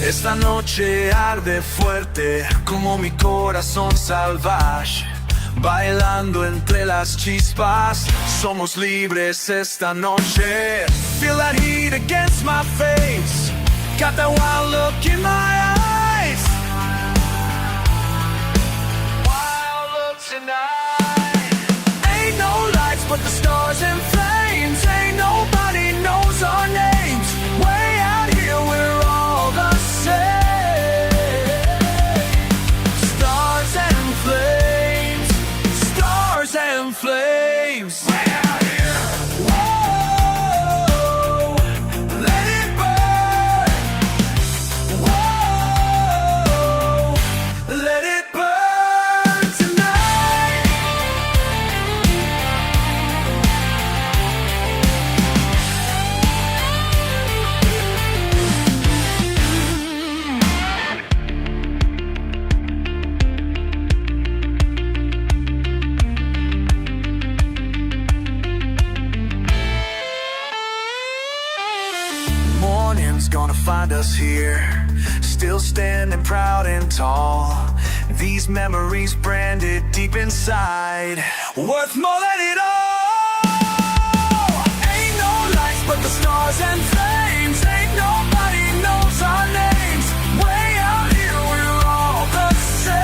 Esta noche arde fuerte como mi corazón salvaje. Bailando entre las chispas, somos libres esta noche. Feel that heat against my face. Got that wild look in my eyes. Wild look tonight. Ain't no lights but the stars and flames. Ain't nobody knows our names. Way out here we're all the same. Stars and flames. Stars and flames. Way out here. Whoa, let it burn. Whoa, let it burn tonight. Morning's gonna find us here, still standing proud and tall. These memories branded deep inside, worth more than it all. Ain't no lights but the stars and flames. Ain't nobody knows our names. Way out here we're all the same.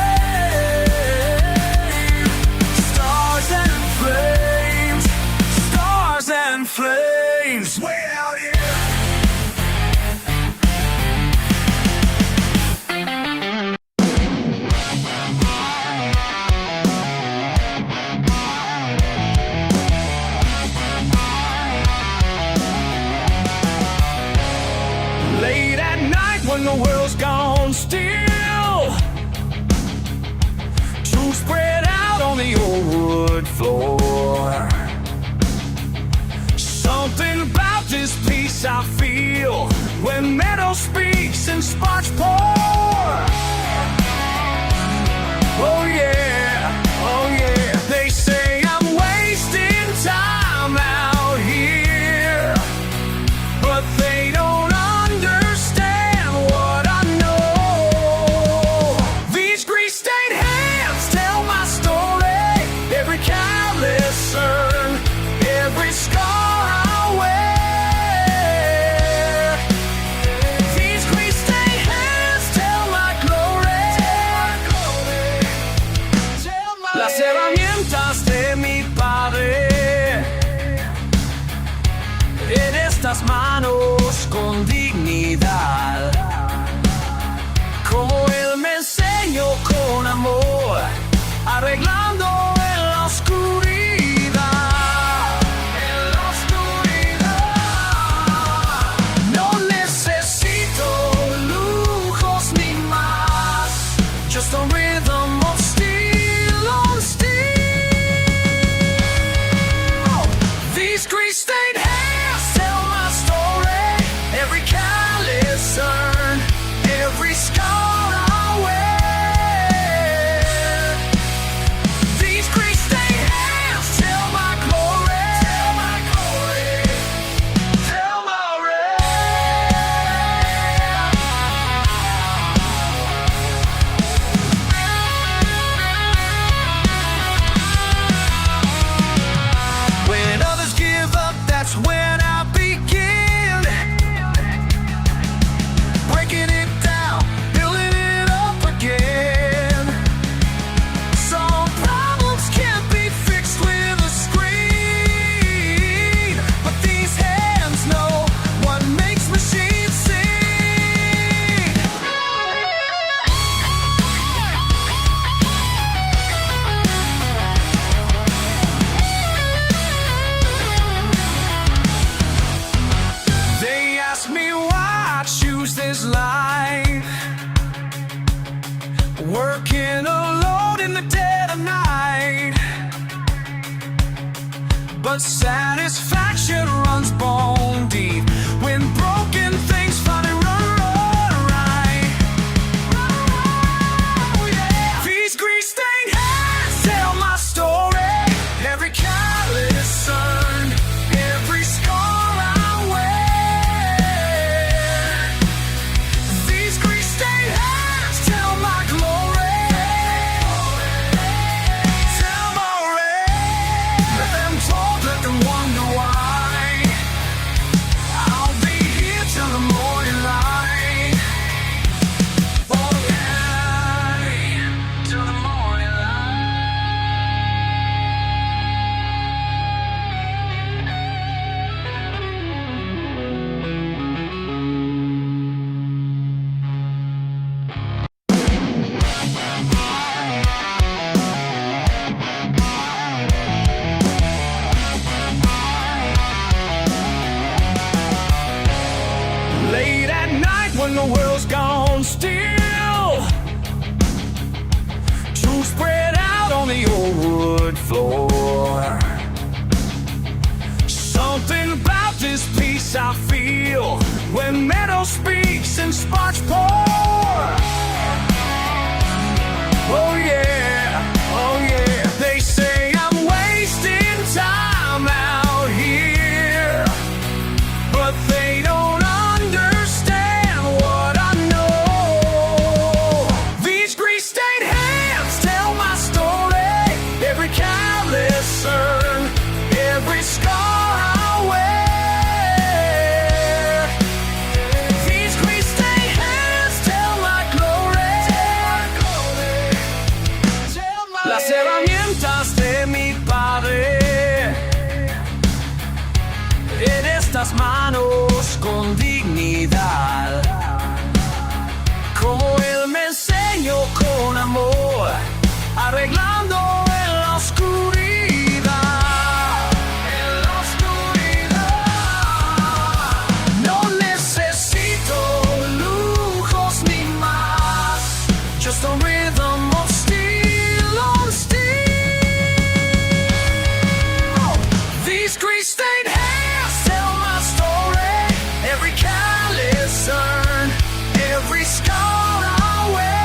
herramientas de mi padre. En estas manos con dignidad, como él me enseñó con amor, arreglando en la oscuridad. En la oscuridad. No necesito lujos ni más, just a rhythm of steel on steel. These grease-stained hands tell my story. Every callous earn, every scar I wear. These grease-stained hands tell my glory. Tell my glory. Tell my When others give up, that's when I begin. Breaking it down, building it up again. Some problems can't be fixed with a screen, but these hands know what makes machines sing. They ask me why I choose this life, working alone in the dead of night. But satisfaction runs bone deep when broken things finally run right. Oh, yeah. These grease-stained hands tell my story. Every callous earned, every scar I wear. These grease-stained hands tell my glory. Tell my rain. Let them talk, let them wonder why. I'll be here till the morning light. Oh yeah, till the morning light. Late at night when the world's gone still, two spread out on the old wood floor. Something about this peace I feel when meadow speaks and sparks pour. Oh yeah, oh yeah. They say I'm wasting time out here, but they don't understand what I know. These grease-stained hands tell my story. Every callous earn, every scar I wear. These grease-stained hands tell my glory. Las herramientas de mi padre. En estas manos con dignidad, como él me enseñó con amor, arreglando en la oscuridad. En la oscuridad. No necesito lujos ni más, just a rhythm of steel on steel. These grease-stained hands tell my story. Every callous earn, every scar I wear.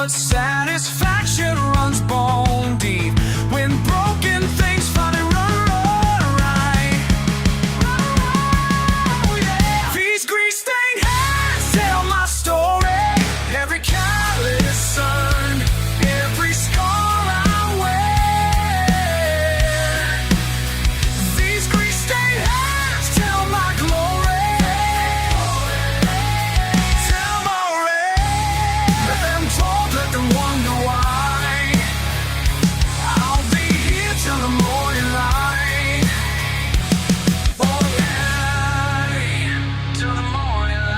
but satisfaction runs bone deep when broken things finally run right. Oh, yeah. These grease-stained hands tell my story. Every callous sun, every scar I wear. These grease-stained hands tell my glory. Tell my rain. Let them talk, let them wonder why. I'll be here till the morning light. Oh yeah, till the morning light.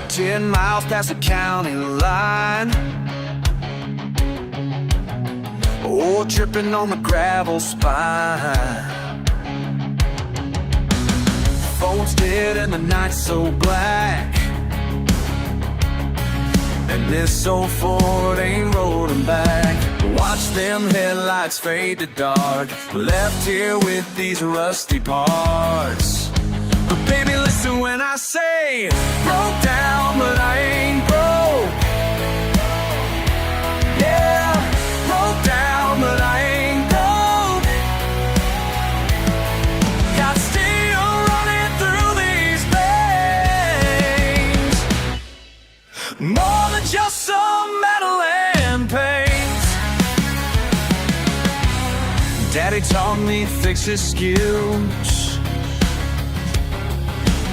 10 miles past the county line. Oh, tripping on the gravel spine. Phone's dead and the night's so black, and this old Ford ain't rolling back. Watch them headlights fade to dark, left here with these rusty parts. But baby, listen when I say broke down, but I ain't broke. Yeah, broke down, but I ain't broke. Got steel running through these veins, more than just some metal and paint. Daddy taught me fixes skills,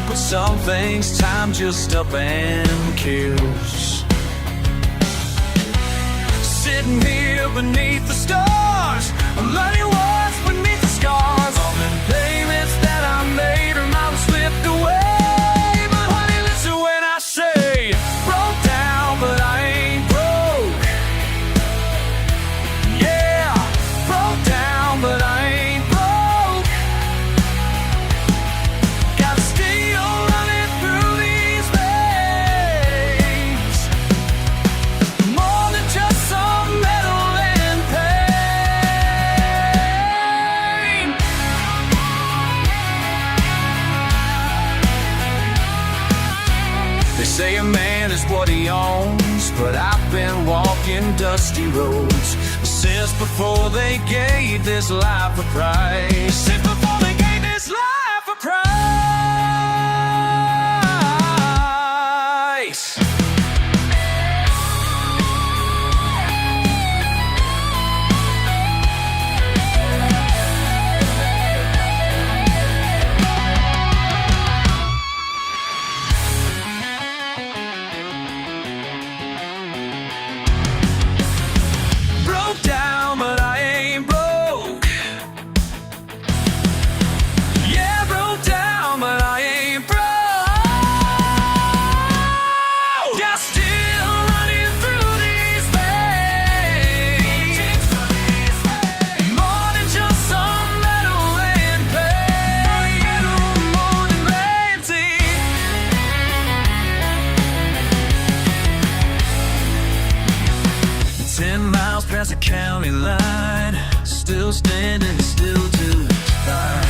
but some things time just up and kills. Sitting here beneath the stars, I'm learning what's beneath the scars. All the payments that I made are now slipped away. But honey, listen when I say broke down, but I ain't broke. Yeah, broke down, but I ain't broke. Got steel running through these veins, more than just some metal and pain. They say a man is what he owns, but I've been walking dusty roads since before they gave this life a price. Since before they gave this life a price. Broke down, but I ain't broke. Yeah, broke down, but I ain't broke. Yeah, still running through these veins, more than just some metal and pain. More than vanity. 10 miles past the county line, still standing, still to fine.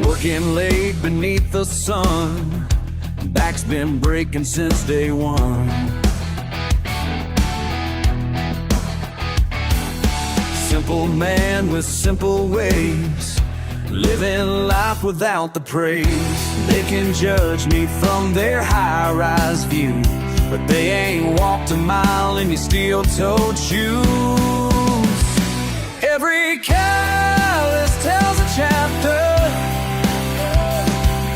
Working late beneath the sun, back's been breaking since day one. Simple man with simple ways, living life without the praise. They can judge me from their high-rise view, but they ain't walked a mile in your steel-toed shoes. Every callus tells a chapter,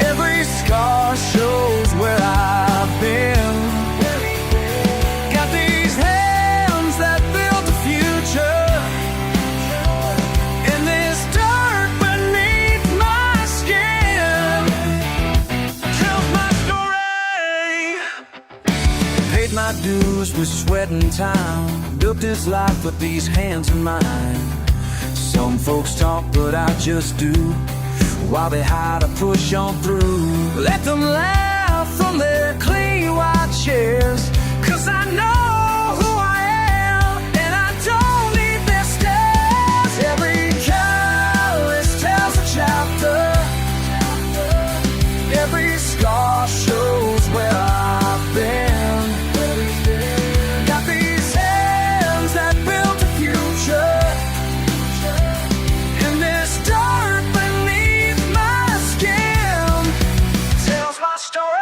every scar shows where I've been. Got these hands that built the future, and this dirt beneath my skin. dues with sweat and time. Built this life with these hands of mine. Some folks talk, but I just do. While they hide, I push on through. Let them laugh from their clean white chairs, 'cause I know who I am, and I don't need their stares. Every catalyst tells a chapter. Every scar shows where I've been. Got these hands that built a future, and this dirt beneath my skin tells my story.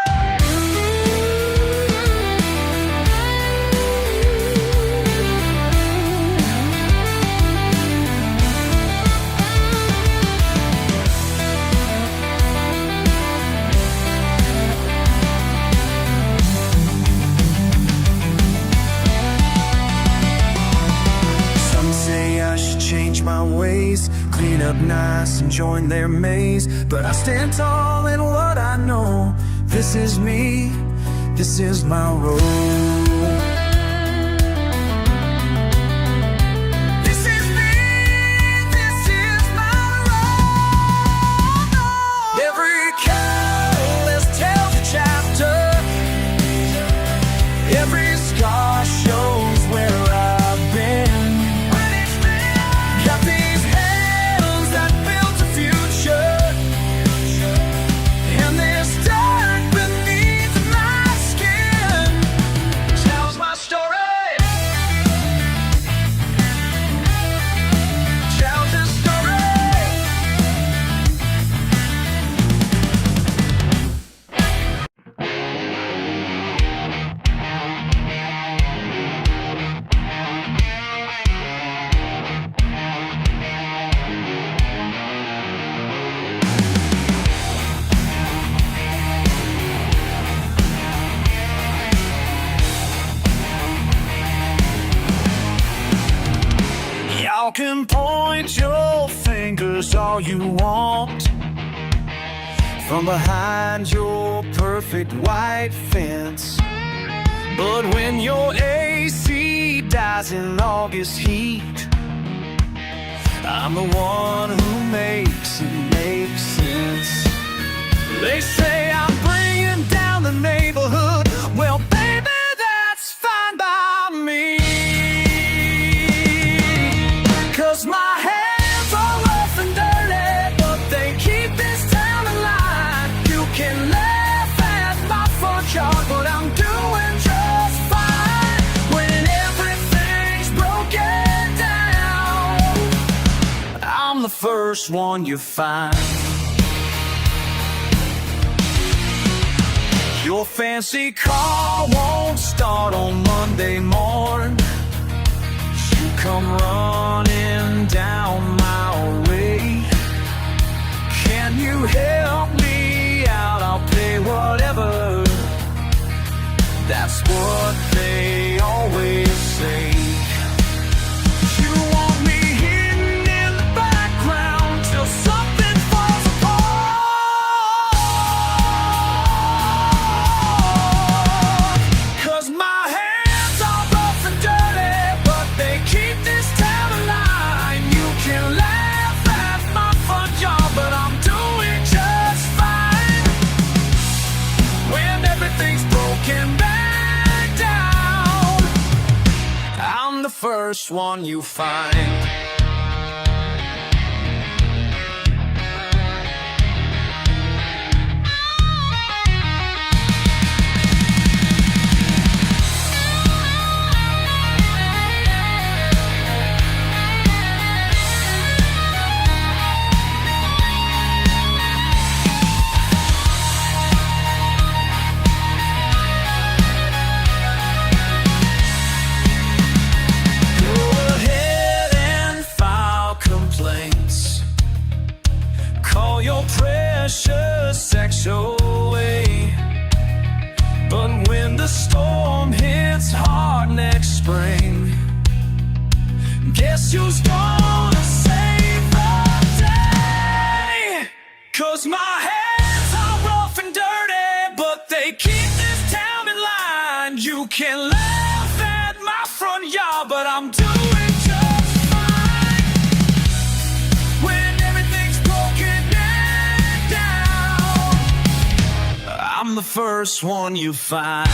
Change my ways, clean up nice and join their maze. But I stand tall in what I know. This is me, this is my road. This is me, this is my road. Every catalyst tells a chapter. Every scar shows where I've been. Y'all can point your fingers all you want from behind your perfect white fence. But when your AC dies in August heat, I'm the one who makes it make sense. They say I'm bringing down the neighborhood. Well, baby, that's fine by me. 'Cause my hands are rough and dirty, but they keep this town alive. You can laugh at my front yard, but I'm doing just fine. When everything's broken down, I'm the first one you find. Your fancy car won't start on Monday morning. You come running down my way. Can you help me out? I'll pay whatever. That's what they always say. You want me hidden in the background till something falls apart. 'Cause my hands are rough and dirty, but they keep this town alive. You can laugh at my front yard, but I'm doing just fine. When everything's broken back down, I'm the first one you find. Go ahead and file complaints. Call your precious XOA. But when the storm hits hard next spring, guess who's gonna save the day? 'Cause my hands are rough and dirty, but they keep this town in line. You can laugh at my front yard, but I'm doing just fine. When everything's broken down, I'm the first one you find.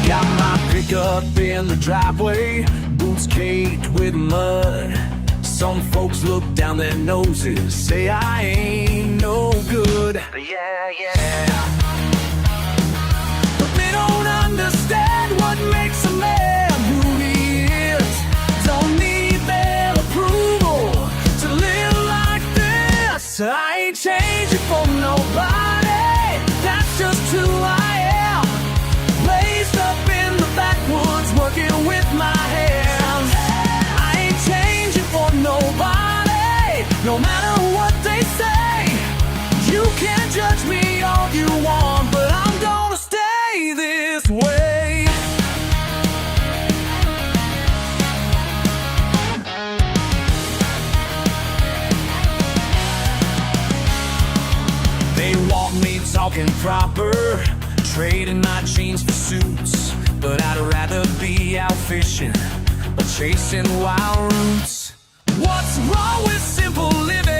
Got my pickup in the driveway, boots caked with mud. Some folks look down their noses, say I ain't no good. Yeah. But they don't understand what makes a man who he is. Don't need their approval to live like this. I ain't changing for nobody, that's just who I am. Raised up in the backwoods, working with my hands. I ain't changing for nobody, no matter what they say. You can judge me all you want, but I'm gonna stay this way. They want me talking proper, trading my jeans for suits. But I'd rather be out fishing or chasing wild roots. What's wrong with simple living?